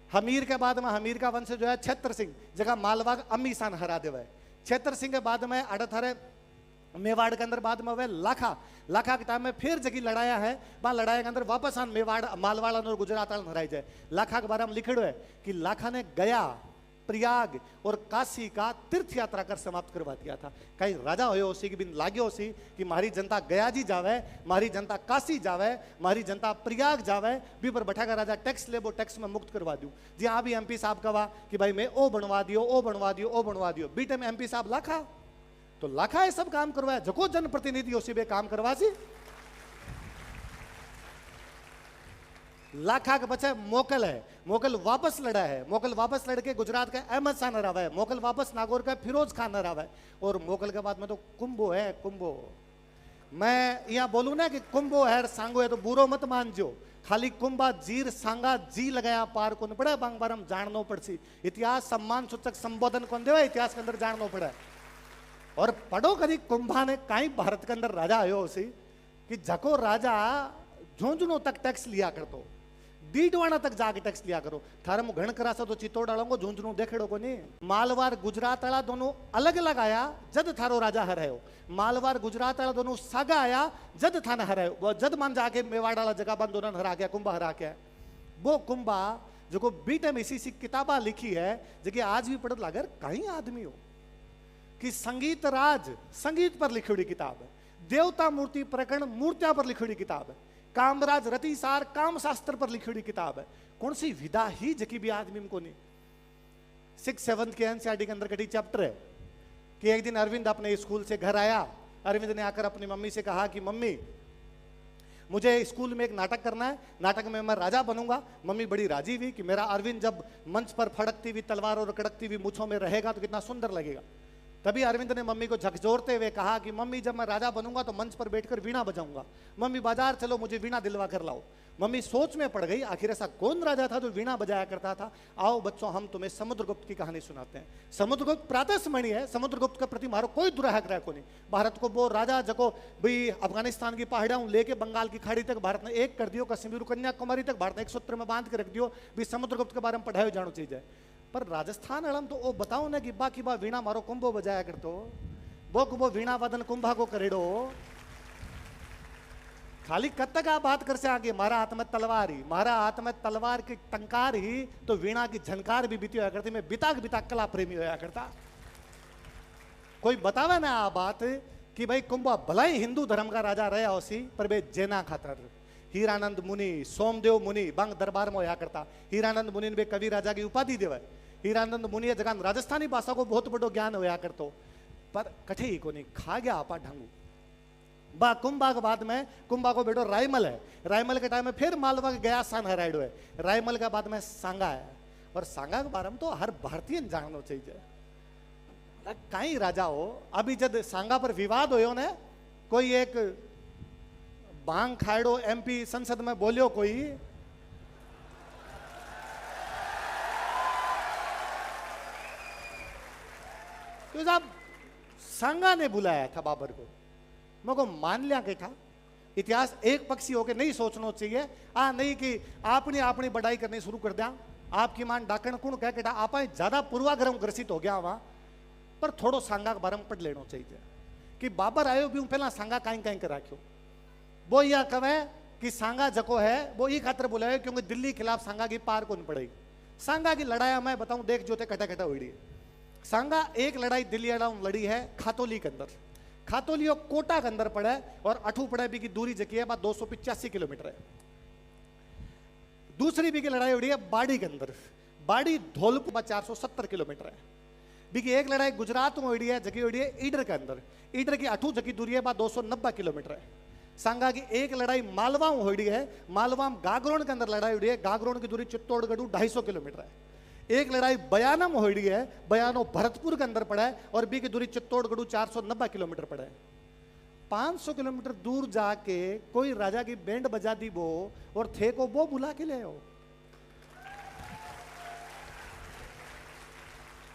हमीर के बाद में हमीर का वंश जो है छत्र सिंह, जगह मालवा अम्मी सान हरा देवे। छत्र सिंह के बाद में अड़थारे मेवाड़ के अंदर बाद में वह लाखा, लाखा के टाइम में फिर जगह लड़ाया है, वहां लड़ाई के अंदर वापस आन मेवाड़ मालवाड़ा और गुजरात हराई जाए। लाखा के बारे में लिखड़ो है कि लाखा ने गया, प्रयाग और काशी का तीर्थ यात्रा कर समाप्त करवा दिया था। कहीं राजा हो उसी की बिन लाग्यो सी कि मारी जनता गया जी जावे, मारी जनता काशी जावे, मारी जनता प्रयाग जावे, भी पर बैठा का राजा टैक्स ले, वो टैक्स में मुक्त करवा दूं। जी हाँ भी एमपी साहब कहा कि भाई मैं ओ बनवा दियो, ओ बनवा दियो, ओ बनवा दियो। बीटे में एमपी साहब लाखा, तो लाखा ये सब काम करवाया, जको जनप्रतिनिधि उसी पे काम करवा सी। लाखा के बच्चे मोकल है, मोकल वापस लड़ा है, मोकल वापस लड़के गुजरात का अहमद शाह नरावा है, मोकल वापस नागौर का फिरोज खान नरावा है, और मोकल के बाद में तो कुंभो है, कुंभो। मैं यहाँ बोलूं ना कि कुंभो है सांगो है तो बुरो मत मान जो, खाली कुंभा जीर सांगा जी लगाया पार को पड़े, बांग बारम जाननो पड़सी। इतिहास सम्मान सूचक संबोधन कौन देवा, इतिहास के अंदर जाननो पड़े। और पढ़ो कभी कुंभा ने कहीं भारत के अंदर राजा आयो उसी कि जको राजा झुंझुनों तक टैक्स लिया करतो, डीडवाना तक जाके टैक्स लिया करो। थारे मु घण करासा तो चित्तौड़ वालों झूंझणू देखेड़ो को नहीं। मालवार गुजरात वाला दोनों अलग अलग आया जद थारो राजा हरायो। मालवार गुजरात वाला दोनों सागा आया जद थाने हरायो। जद मान जाके मेवाड़ वाला जगह बंद दोनों हरा गया, कुंभा हरा गया। वो कुंभा जो को बीटे में इसी किताबा लिखी है जगह आज भी पढ़त लागर कहीं आदमी हो कि संगीत राज संगीत पर लिखी हुई किताब है, देवता मूर्ति प्रकरण मूर्तियां पर लिखी हुई किताब है, कामराज रतिसार काम शास्त्र पर लिखी हुई किताब है। कौन सी विधा ही जकी भी आदमी को नहीं। 6-7 के एनसीईआरटी के अंदर कटी चैप्टर है कि एक दिन अरविंद अपने स्कूल से घर आया। अरविंद ने आकर अपनी मम्मी से कहा कि मम्मी मुझे स्कूल में एक नाटक करना है, नाटक में मैं राजा बनूंगा। मम्मी बड़ी राजी हुई कि मेरा अरविंद जब मंच पर फड़कती हुई तलवार और कड़कती हुई मूछों में रहेगा तो कितना सुंदर लगेगा। तभी अरविंद ने मम्मी को झकझोरते हुए कहा कि मम्मी जब मैं राजा बनूंगा तो मंच पर बैठकर वीणा बजाऊंगा। मम्मी बाजार चलो मुझे वीणा दिलवा कर लाओ। मम्मी सोच में पड़ गई आखिर ऐसा कौन राजा था जो वीणा बजाया करता था। आओ बच्चों हम तुम्हें समुद्रगुप्त की कहानी सुनाते हैं। समुद्रगुप्त प्रातस्मरणि है, समुद्रगुप्त के प्रति मारो कोई दुराग्रह को नहीं। भारत को वो राजा जको भाई अफगानिस्तान की पहाड़ियां लेके बंगाल की खाड़ी तक भारत ने एक कर दियो, कश्मीर कन्याकुमारी तक भारत ने एक सूत्र में बांध के रख दियो। भी समुद्रगुप्त के बारे में पढ़ाई जानो चाहिए। पर राजस्थान अलम तो वो बताओ ना कि बाकी बा वीणा मारो कुंभो बजाया करतो, वो वीणा वादन कुंभा को करेडो। खाली कद तक आप बात कर से आगे मारा हाथ में तलवार ही, मारा हाथ में तलवार की टंकार ही तो वीणा की झनकार भी बीती होया करती। मैं बिताक बिताक कला प्रेमी होया करता। कोई बतावा ना आ बात कि भाई कुंभा भला ही हिंदू धर्म का राजा रहा उसी पर बे जैना खातर हीरानंद मुनि सोमदेव मुनि बंग दरबार में होया करता। हीरानंद मुनि ने कवि राजा की उपाधि देवा। हीरानंद मुनि जगह राजस्थानी भाषा को बहुत बड़ो ज्ञान होया करतो, पर कठे ही को नहीं खा गया आपा ढंगू। बा कुंभा के बाद में कुंभा को बेटो रायमल है। रायमल के टाइम में फिर मालवा के गया सान हराइडो है। रायमल के बाद में सांगा है। और सांगा के बारे में तो हर भारतीय जानना चाहिए। कई राजा हो अभी जब सांगा पर विवाद हो ने कोई एक भांग खाड़ो एमपी संसद में बोलियो कोई तो साहब सांगा ने बुलाया था बाबर को। मको मान लिया के था इतिहास एक पक्षी होके नहीं सोचना चाहिए। नहीं कि आपने अपनी बढ़ाई करनी शुरू कर दिया। आपकी मान डाकण कुण कह के आप ज्यादा पूर्वाग्रह ग्रसित हो गया वहां पर थोड़ो सांगा के बारे में पढ़ लेना चाहिए कि बाबर आयो भी पहला सांगा कहीं कहीं कर राख्यो। वो यह कहे कि सांगा जको है वो ये खातर बुलाए क्योंकि दिल्ली खिलाफ सांगा की पार को नहीं पड़ेगी। सांगा की लड़ाई मैं बताऊं देख जोते कटा कटा हुई है। सांगा एक लड़ाई दिल्ली लड़ी है खातोली के अंदर। खातोली और कोटा के अंदर पड़े और अठू पड़े भी की दूरी जकी है 285 किलोमीटर है। दूसरी भी की लड़ाई उड़ी है बाड़ी के अंदर। बाड़ी धौलपुर 470 किलोमीटर है। भी की एक लड़ाई गुजरात में उड़ी है जकी उड़ी है ईडर के अंदर। ईडर की अठू जकी दूरी है 290 किलोमीटर है। सांगा की एक लड़ाई मालवा में हुई है। मालवा में गागरोन के अंदर लड़ाई हुई है। गागरोन की दूरी चित्तौड़गढ़ 250 किलोमीटर है। एक लड़ाई बयाना में हुई है। बयानो भरतपुर के अंदर पड़ा है और बी की दूरी चित्तौड़गढ़ 490 किलोमीटर पड़ा है। 500 किलोमीटर दूर जाके कोई राजा की बैंड बजा दी वो और थे को वो बुला के ले आओ।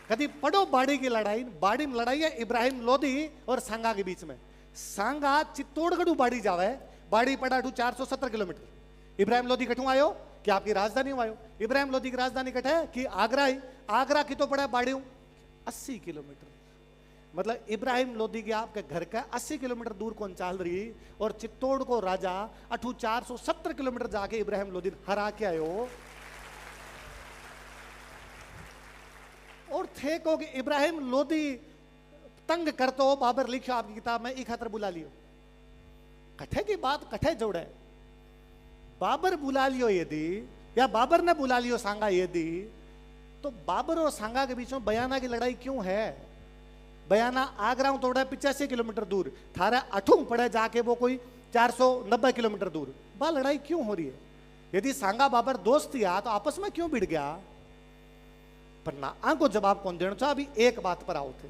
कभी पढ़ो बाड़ी की लड़ाई। बाड़ी में लड़ाई है इब्राहिम लोधी और सांगा के बीच में। सांगा चित्तौड़गढ़ बाड़ी जावे। बाड़ी पड़ा 470 किलोमीटर। इब्राहिम लोधी कठू आयो कि आपकी राजधानी में आयो। इब्राहिम लोधी की राजधानी कट है कि आगरा ही। आगरा की तो पड़ा बाड़ी 80 किलोमीटर। मतलब इब्राहिम लोधी की आपके घर का 80 किलोमीटर दूर कौन चाल रही और चित्तौड़ को राजा 470 किलोमीटर जाके इब्राहिम लोधी हरा के आयो। और थे को कि इब्राहिम लोधी तंग करते हो बाबर लिखो आपकी किताब में एक खातर बुला लियो। कठे की बात कठे जोड़े। बाबर बुला लियो यदि या बाबर ने बुला लियो सांगा यदि तो बाबर और सांगा के बीच में बयाना की लड़ाई क्यों है। बयाना आगरा में तोड़ा 85 किलोमीटर दूर। थारा अठू पड़े जाके वो कोई 490 किलोमीटर दूर। बा लड़ाई क्यों हो रही है। यदि सांगा बाबर दोस्त या तो आपस में क्यों भिड़ गया। पर ना आंको जवाब कौन देना चाह। अभी एक बात पर आओ थे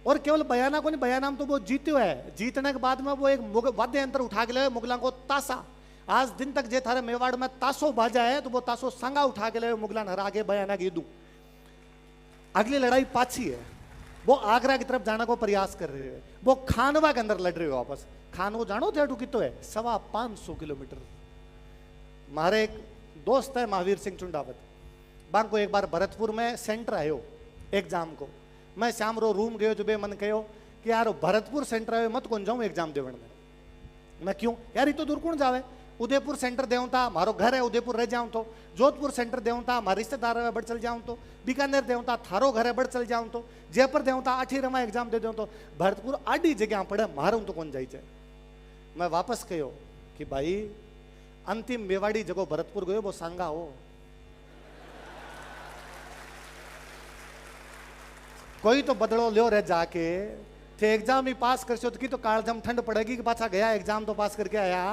और केवल बयाना को नहीं। बयाना में तो वो जीत्यो है। जीतने के बाद में वो एक वाद्य यंत्र उठा के ले मुगलों को तासा। आज दिन तक जे थारे मेवाड़ में तासो बाजा है तो वो तासो सांगा उठा के ले मुगलान हरा के बयाना की दू। अगली लड़ाई पाछी है। वो आगरा की तरफ जाने को प्रयास कर रहे हैं। वो खानवा के अंदर लड़ रहे हो वापस। खानवा जानो थे कितो है 525 किलोमीटर। मारे एक दोस्त है महावीर सिंह चुंडावत। बांको एक बार भरतपुर में सेंटर आयो एग्जाम को। मैं शाम रो रूम गयो जो बे मन कहो कि यार भरतपुर सेंटर आयो मत कौन जाऊं एग्जाम देवण में। मैं क्यों यार ये तो दूर कौन जावे। उदयपुर सेंटर देऊं था, मारो घर है उदयपुर रह जाऊं तो। जोधपुर सेंटर देऊं था, मारे रिश्तेदार है बढ़ चल जाऊं तो। बीकानेर देऊं था, थारो घर है बढ़ चल जाऊं तो। जयपुर देऊं था, 8 रमा एग्जाम दे दूं तो। भरतपुर आडी जगह पड़े मारूं तो कौन जाए। मैं वापस कहो कि भाई अंतिम मेवाड़ी जगह भरतपुर गयो वो सांगा हो। कोई तो बदलो लियो रह जाके थे एग्जाम ही पास कर सो तो की तो कालजम ठंड पड़ेगी कि पाछा गया एग्जाम तो पास करके आया।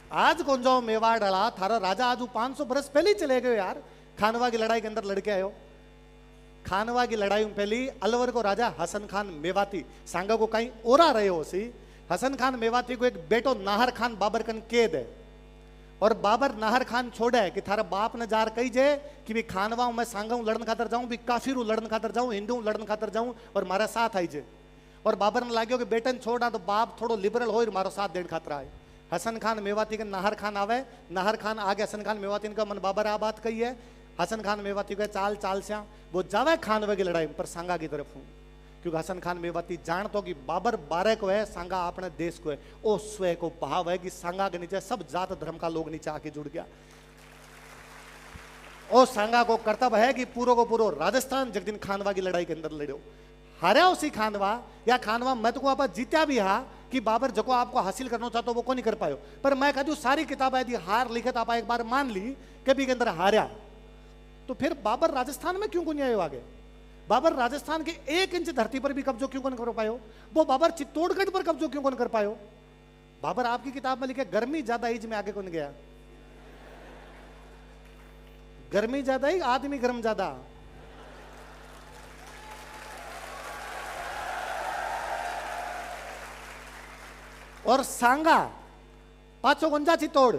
आज कौन जाओ मेवाड़ डाला थारा राजा आज 500 बरस पहले ही चले गए यार। खानवा की लड़ाई के अंदर लड़के आयो। खानवा की लड़ाई में पहली अलवर को राजा हसन खान मेवाती सांगा को कहीं ओरा रहे हो सी। हसन खान मेवाती को एक बेटो नाहर खान बाबर कन कैद है और बाबर नाहर खान छोड़े है कि थारा बाप ने जार कही जे कि भी खानवा मैं सांगा हूं लड़न खातर जाऊं, भी काफिर हूं लड़न खातर जाऊं, हिंदू हूं लड़न खातर जाऊं और मारा साथ आई जे। और बाबर ने लाग्यो कि बेटन छोड़ा तो बाप थोड़ो लिबरल हो मारो साथ देने खातर आए। हसन खान मेवाती के नाहर खान आवे, नाहर खान आगे हसन खान मेवाती का मन बाबर आ बात कही है। हसन खान मेवाती को चाल चाल से वो जावे खानवे की लड़ाई पर सांगा की तरफ हूं क्योंकि हसन खान मेवाती जान तो कि बाबर 12 को है, सांगा अपने देश को है। ओ स्वय को भाव है कि सांगा के नीचे सब जात धर्म का लोग नीचे आके जुड़ गया। ओ सांगा को कर्तव्य है कि पूरो को पूरो राजस्थान जगदीन खानवा की लड़ाई के अंदर लड़ो। हारा उसी खानवा या खानवा मैं तो आप जीत्या भी हा कि बाबर जो आपको हासिल करना चाहता वो को नहीं कर पायो। पर मैं कहती हूँ सारी किताबें यदि हार लिखत आप एक बार मान ली कभी के अंदर हारा तो फिर बाबर राजस्थान में क्यों को नहीं आयो आगे। बाबर राजस्थान के 1 इंच धरती पर भी कब्जो क्यों कर पायो। वो बाबर चित्तौड़गढ़ पर कब्जो क्यों कर पायो। बाबर आपकी किताब में लिखे गर्मी ज्यादा एज में आगे कौन गया। गर्मी ज्यादा ही आदमी गर्म ज्यादा। और सांगा पाचो गुंजा चित्तौड़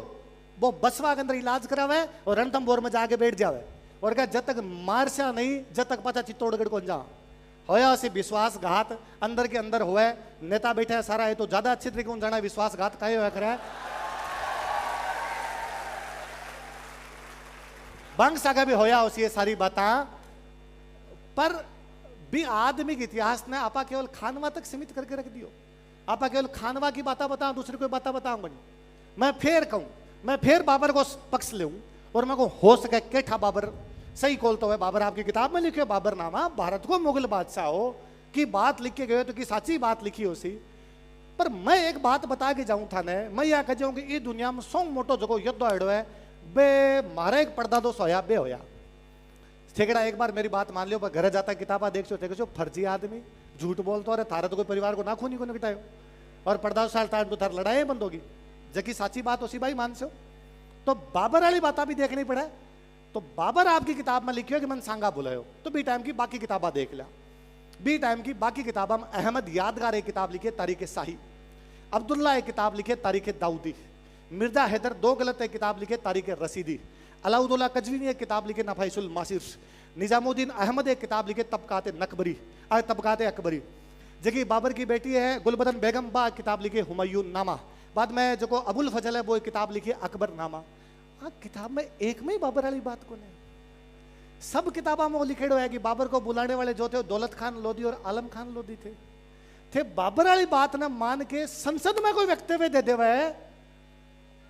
वो बसवा के अंदर इलाज करावे और रणथंभौर में जाके बैठ जावे और क्या जब तक मारसा नहीं जब तक पाचा चित्तौड़गढ़ को जा होया से विश्वासघात अंदर के अंदर हुए। नेता बैठा है सारा है तो ज्यादा अच्छे तरीके से जाना विश्वासघात कहे हुआ करे। बंग सागा भी होया उसी ये सारी बातें पर भी आदमी के इतिहास ने आपा केवल खानवा तक सीमित करके रख दियो। आपा केवल खानवा की बातें बताऊं दूसरी कोई बातें बताऊं मैं फिर कहूं मैं फिर बाबर को पक्ष ले और मैं को हो सके केठा बाबर सही खोल तो है। बाबर आपकी किताब में लिखे बाबर नामा भारत को मुगल बादशाह हो की बात लिख के गए तो कि साची बात लिखी हो सी। पर मैं एक बात बता के जाऊं था ने मैं यह कह जाऊं कि इस दुनिया में सौ मोटो जगो युद्ध हड़ो है बे मारे एक पर्दा दो सोया बे होया ठेकड़ा। एक बार मेरी बात मान लियो पर घर जाता किताबा देख सो फर्जी आदमी झूठ बोलते और थारा तो कोई परिवार को नाखून ही को निकटायो और पर्दा साल तो थार लड़ाई बंद होगी जबकि साची बात उसी भाई मान सो। तो बाबर वाली बात भी देखनी पड़े। तो बाबर आपकी किताब में लिखियो कि मन सांगा बुलायो तो बी टाइम की बाकी किताबा देख लिया। बी टाइम की बाकी किताबा में अहमद यादगार एक किताब लिखी तारीख शाही, अब्दुल्ला एक किताब लिखे तारीख दाऊदी, मिर्जा हैदर 2 गलत एक किताब लिखे तारीख रसीदी, अलाउद्दौला कजवी ने एक किताब लिखे नफाइसुल मासिर, निजामुद्दीन अहमद एक किताब लिखे तबकाते अकबरी। जबकि बाबर की बेटी है गुलबदन बेगम बा किताब लिखे हुमायूं नामा। बाद में जो अबुल फजल है वो एक किताब लिखी अकबर नामा। हाँ किताब में एक में ही बाबर वाली बात को नहीं सब किताबों में वो लिखे है कि बाबर को बुलाने वाले जो थे दौलत खान लोधी और आलम खान लोधी थे बाबर वाली बात ना मान के संसद में कोई वक्तव्य दे देवे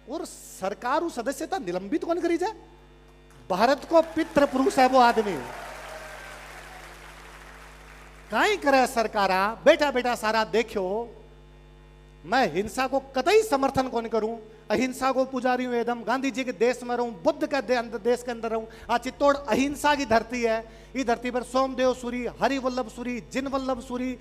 और सरकार सदस्यता निलंबित कौन करी जाए। भारत को पितृ पुरुष है वो आदमी काई करे सरकारा बेटा बेटा सारा देखो। मैं हिंसा को कतई समर्थन कौन करूं, अहिंसा को पुजारी हूं एकदम। गांधी जी के देश में रहूं, बुद्ध के देश के अंदर रहूं। आज चित्तौड़ अहिंसा की धरती है। इस धरती पर सोमदेव सूरी, हरिवल्लभ सूरी, जिनवल्लभ सूरी,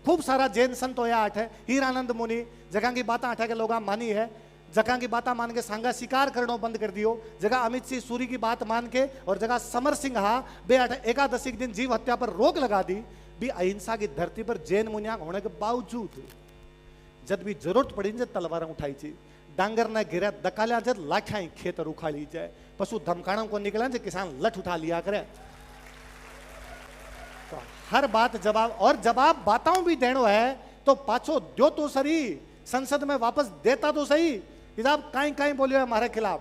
खूब सारा जैन संत होया आठ है। हीरानंद मुनि जगह की बात आठ के लोग मानी है। जगह की बात मान के सांगा शिकार करना बंद कर दियो। जगह अमित सिंह सूरी की बात मान के और जगह समर सिंह हा बे एकादशी के दिन जीव हत्या पर रोक लगा दी। भी अहिंसा की धरती पर जैन मुनिया होने के बावजूद जब भी जरूरत पड़ी जब तलवार उठाई थी, डांगर ने घिरा दकालिया जब लाठा खेतर उखाड़ी जाए, पशु धमकाणों को निकला जो किसान लठ उठा लिया करे। तो हर बात जवाब और जवाब बाताओं भी देनो है तो पाछो दो तो सरी संसद में वापस देता तो सही, साहब कहीं कहीं बोलियो हमारे खिलाफ,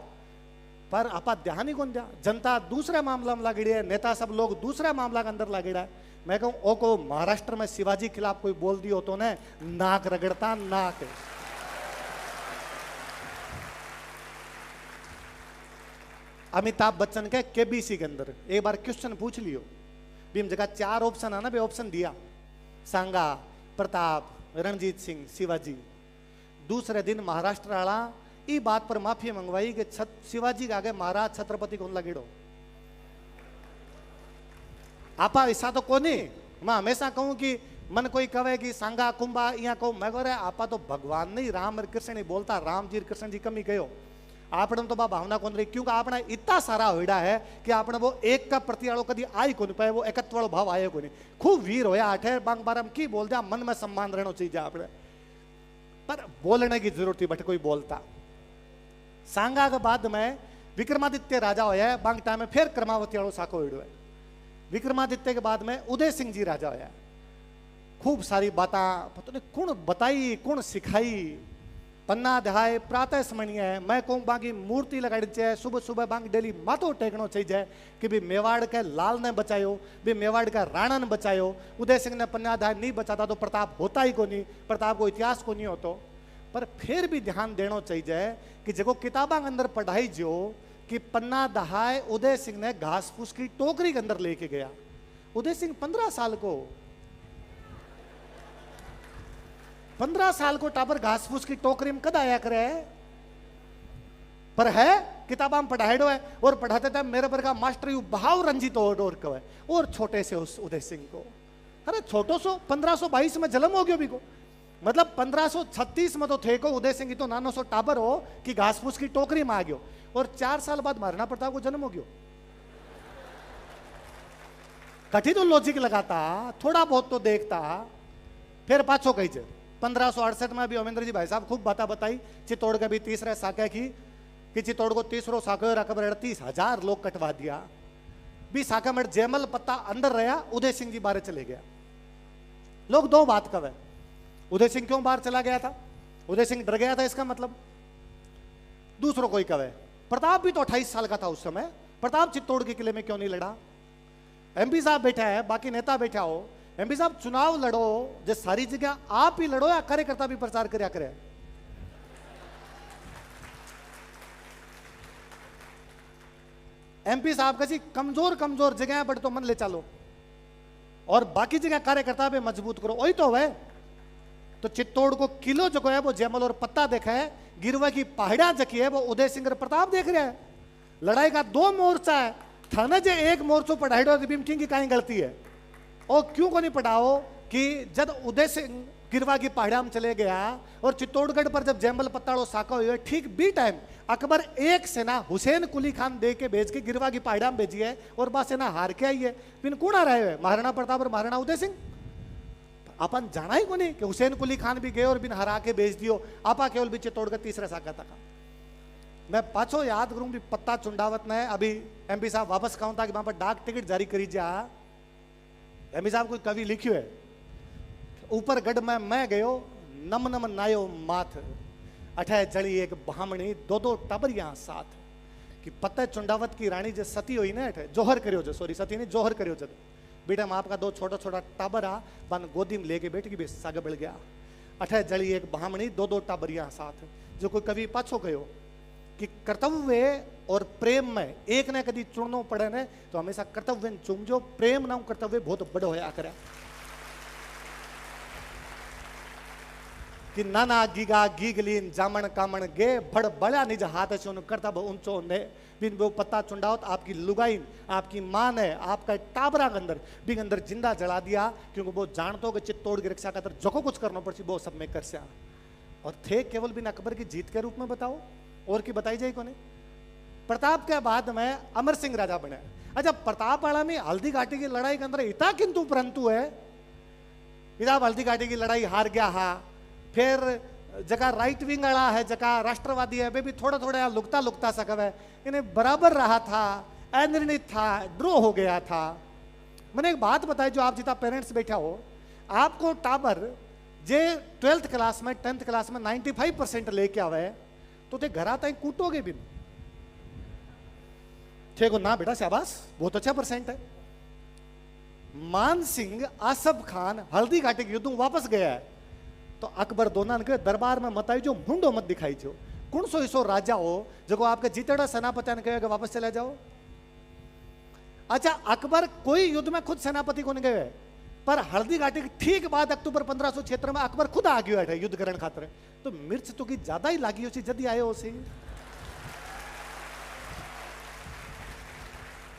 पर आपा ध्यान ही कौन दिया। जनता दूसरे मामला में लगड़ी है, नेता सब लोग दूसरे मामला के अंदर लगड़ा है। मैं कहूं ओ को महाराष्ट्र में शिवाजी खिलाफ कोई बोल दियो तो ने नाक रगड़ता, नाक। अमिताभ बच्चन के केबीसी के अंदर एक बार क्वेश्चन पूछ लियो, भीम जगह 4 ऑप्शन है ना, बे ऑप्शन दिया सांगा, प्रताप, रणजीत सिंह, शिवाजी। दूसरे दिन महाराष्ट्र वाला ई बात पर माफी मंगवाई कि शिवाजी के आगे महाराज छत्रपति कौन लगेड़ो। आपा ऐसा तो कोनी, मैं हमेशा कहूं कि मन कोई कहे कि सांगा कुंभा यहाँ कहूं, मैं कह रहा आपा तो भगवान नहीं राम और कृष्ण नहीं बोलता, राम जी कृष्ण जी कमी कहो आपने तो बा भावना कौन रही, क्योंकि आपने इतना सारा होड़ा है कि आपने वो एक का प्रति आड़ो कभी आई को नहीं पाए, वो एकत्व वालों भाव आए को नहीं। खूब वीर होया आठे बांग बारम की बोल जा, मन में सम्मान रहना चाहिए आपने, पर बोलने की जरूरत थी बट कोई बोलता। सांगा के बाद में विक्रमादित्य राजा होया, बांग टाइम में फिर क्रमावती वालों साको होड़ो है। विक्रमादित्य के बाद में उदय सिंह जी राजा होया, खूब सारी बातें पता नहीं कौन बताई कौन सिखाई। पन्ना अध्याय प्रातः स्मरणीय है, मैं कहूँ बाकी मूर्ति लगाड़ी चाहिए, सुबह सुबह बांग डेली माथो टेकनो चाहिए कि भी मेवाड़ के लाल ने बचायो, भी मेवाड़ का राणा ने बचायो। उदय सिंह ने पन्ना अध्याय नहीं बचाता तो प्रताप होता ही को नहीं, प्रताप को इतिहास को नहीं होतो। पर फिर भी ध्यान देना चाहिए कि जो किताबा के अंदर पढ़ाई जो कि पन्ना अध्याय उदय सिंह ने घास फूस की टोकरी के अंदर लेके गया। उदय सिंह 15 साल को 15 साल को टाबर घास फूस की टोकरी में कद आया करे, पर है किताबा में पढ़ाएडो है। और पढ़ाते थे मेरे पर का मास्टर यू भाव रंजित और कवे, और छोटे से उस उदय सिंह को, अरे छोटो सो 1522 में जन्म हो गयो भी को, मतलब 1536 में तो थे को उदय सिंह तो नानो सो टाबर हो कि घास फूस की टोकरी में आ गयो, और 4 साल बाद महाराणा प्रताप को जन्म हो गयो। कठी तो लॉजिक लगाता, थोड़ा बहुत तो देखता, फिर पाछो कही चे 1568 में भी अमेंद्र जी भाई साहब खूब बात बताई। चित्तौड़ के भी तीसरे साके की कि चित्तौड़ को तीसरो साके रकब 38,000 लोग कटवा दिया। भी साका में जयमल पत्ता अंदर रहा, उदय सिंह जी बाहर चले गया। लोग 2 बात कहे, उदय सिंह क्यों बाहर चला गया था, उदय सिंह डर गया था इसका मतलब। दूसरों कोई कहे प्रताप भी तो 28 साल का था उस समय, प्रताप चित्तौड़ के किले में क्यों नहीं लड़ा। एमपी साहब बैठा है, बाकी नेता बैठा हो, एमपी साहब चुनाव लड़ो जो सारी जगह आप ही लड़ो या कार्यकर्ता भी प्रचार करया करे। एमपी साहब का कमजोर कमजोर जगह पर तो मन ले चलो और बाकी जगह कार्यकर्ता भी मजबूत करो, वही तो है। तो चित्तौड़ को किलो जो है वो जयमल और पत्ता देखा है, गिरवा की पहाड़ियां जकी है वो उदय सिंह प्रताप देख रहे हैं। लड़ाई का 2 मोर्चा है, थाने जे एक मोर्चो पढ़ाई भीम की कहीं गलती है, और क्यों को नहीं पढ़ाओ कि जब उदय सिंह गिरवा की पहाड़ियां में चले गया और चित्तौड़गढ़ पर जब जयमल पत्ताड़ो साका हुए, ठीक बी टाइम अकबर एक सेना हुसैन कुली खान दे के भेज के गिरवा की पहाड़ियां में भेजी है, और बा सेना हार के आई है। बिन कौन आ रहे हैं, महाराणा प्रताप और महाराणा उदय सिंह। अपन जाना ही को नहीं कि हुसैन कुली खान भी गए और बिन हरा के भेज दियो, आपा केवल भी चित्तौड़गढ़ तीसरा साका तक। मैं पाछो याद करूं भी पत्ता चुंडावत ने अभी एमपी साहब वापस कहूं था कि वहां पर डाक टिकट जारी करी जा। एमपी साहब कोई कवि लिखियो है, ऊपर गढ़ में मैं गयो नम नम नायो माथ, अठे जड़ी एक ब्राह्मणी 2 टाबरियां साथ। कि पत्ते चुंडावत की रानी जो सती हुई ना, अठे जोहर करियो जो, सॉरी सती नहीं जोहर करियो जब बेटा माँ आपका 2 छोटा छोटा टाबर आ बन गोदी में लेके बैठ की सागे बढ़ गया। अठे जड़ी एक ब्राह्मणी 2 टाबरियां साथ। जो कोई कवि पाछो कहो कि कर्तव्य और प्रेम में एक ने कभी चुनना पड़े ने तो हमेशा कर्तव्य चुनजो, प्रेम ना कर्तव्य बहुत बड़ो होया करे। कि नाना गीगा गीगलीन जामन कामन गे भड़ बड़ा निज हाथ से उन कर्तव्य ऊंचो ने बिन वो पत्ता चुंडावत आपकी लुगाई आपकी मां ने आपका टाबरा के अंदर बिन अंदर जिंदा जला दिया, क्योंकि वो जानतो कि चित्तौड़ की रक्षा खातर जो कुछ करना पड़ती वो सब में कर सया। और थे केवल बिन अकबर की जीत के रूप में बताओ, और की बताई जाए कोने। प्रताप के बाद में अमर सिंह राजा बने। अच्छा प्रताप वाला में हल्दी घाटी की लड़ाई के अंदर इतना किंतु परंतु है, इधर हल्दी घाटी की लड़ाई हार गया हा। फिर जगह राइट विंग वाला है, जगह राष्ट्रवादी है, वे भी थोड़ा थोड़ा लुकता लुकता सा कब है, इन्हें बराबर रहा था, अनिर्णित था, ड्रॉ हो गया था। मैंने एक बात बताई, जो आप जितना पेरेंट्स बैठा हो, आपको टाबर जे 12th क्लास में 10th क्लास में 95% लेके आवे तो ते घर आता कूटोगे भी थे को ना बेटा शाबाश बहुत अच्छा परसेंट है। मान सिंह आसफ खान हल्दी घाटी के युद्ध में वापस गया है तो अकबर दोना के दरबार में मत आई जो मुंडो मत दिखाई जो कौन सो ऐसो राजा हो जो आपके जीतेड़ा सेनापति ने कहे वापस चले जाओ। अच्छा अकबर कोई युद्ध में खुद सेनापति को नहीं गए पर हल्दी घाटी के ठीक बाद अक्टूबर 1576 में अकबर खुद आ गया है युद्ध करण खातर तो मिर्च तो की ज्यादा ही लागी उसी जल्दी आए उसी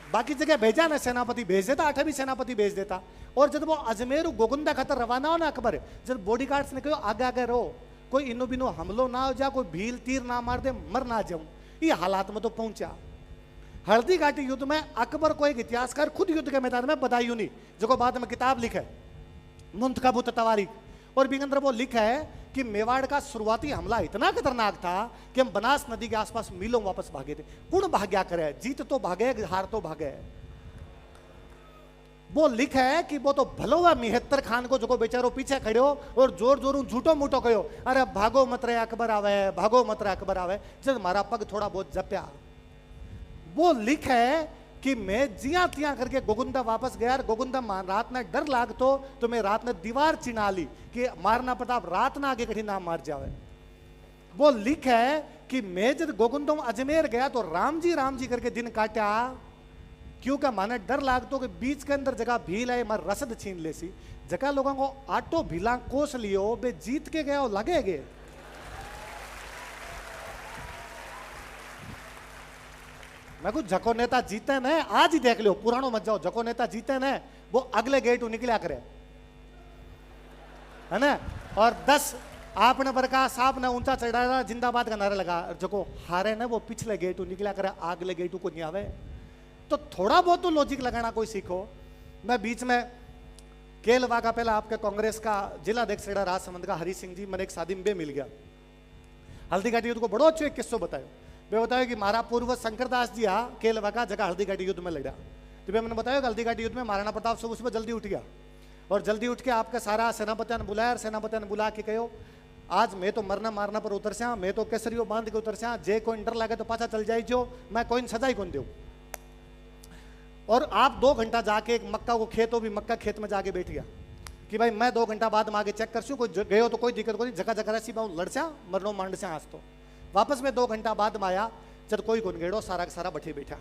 बाकी जगह भेजा ना सेनापति भेज देता 8वीं सेनापति भेज देता। और जब वो अजमेर गोगुंदा खातर रवाना हो ना अकबर जब बॉडीगार्ड्स ने कहो आगे आगे रहो कोई इनो बिनो हमलो ना हो जा कोई भील तीर ना मार दे मर ना जाऊं ये हालात में तो पहुंचा। हल्दी घाटी युद्ध में अकबर को एक इतिहासकार खुद युद्ध के मैदान में बदायूं नहीं जो बाद में किताब लिखे मुंतखबुत तवारीख और भी अंदर वो लिखा है कि मेवाड़ का शुरुआती हमला इतना खतरनाक था कि हम बनास नदी के आसपास मीलों वापस भागे थे। कौन भाग्या करे जीत तो भागे हार तो भागे। वो लिखा है कि वो तो भलो हुआ मिहत्तर खान को जो बेचारो पीछे खड़े हो और जोर जोर झूठो मूठो कहो अरे भागो मत रहे अकबर आवे भागो मत रहे अकबर आवे जब मारा पग थोड़ा बहुत जप्या। वो लिखा है कि मैं जिया तिया करके गोगुंदा वापस गया गोगुंदा रात ने डर लाग तो मैं रात ने दीवार चिना ली कि मारना प्रताप रात ना आगे कठी ना मार जावे। वो लिखा है कि मैं जब गोगुंदा अजमेर गया तो राम जी करके दिन काटा क्योंकि माने डर लाग तो कि बीच के अंदर जगह भील है मार रसद छीन ले सी जगह लोगों को आटो भीला कोस लियो बे जीत के गया लगेगे। मैं कुछ जको नेता जीते न आज ही देख लो पुरानो मत जाओ जको नेता जीते न वो अगले गेट निकलिया करे है ना और 10 आपने प्रकाश साहब ने ऊंचा चढ़ाया जिंदाबाद का नारा लगा जको हारे न वो पिछले गेट निकलिया करे अगले गेट को नहीं आवे। तो थोड़ा बहुत तो लॉजिक लगाना कोई सीखो। मैं बीच में केलवा का पहला आपके कांग्रेस का जिला अध्यक्ष राजसमंद का हरी सिंह जी मैंने एक शादी में मिल गया हल्दी घाटी युद्ध को बड़ो अच्छो एक किस्सो बतायो वे बताया कि मारा पूर्व शंकरदास जी हाँ केलवा का जगह हल्दी घाटी युद्ध में लड़ा तो मैंने बताया हल्दी घाटी युद्ध में महाराणा प्रताप सब उसमें जल्दी उठ गया और जल्दी उठ के आपका सारा सेनापतियों ने बुलाया और सेनापतियों ने बुला के कहो आज मैं तो मरना मारना पर उतर से मैं तो केसरियो बांध के उतर से जे कोई डर लगे तो पाछा चल जाए जो मैं कोई सजा ही कौन दूं। और आप 2 घंटा जाके एक मक्का को खेत हो भी मक्का खेत में जाके बैठ गया कि भाई मैं 2 घंटा बाद में आगे चेक कर कोई गए हो तो कोई दिक्कत कोई जगह जगह ऐसी लड़सा मरनो मांड से आज तो वापस में 2 घंटा बाद में आया जब कोई कौन गेड़ो सारा का सारा बठी बैठा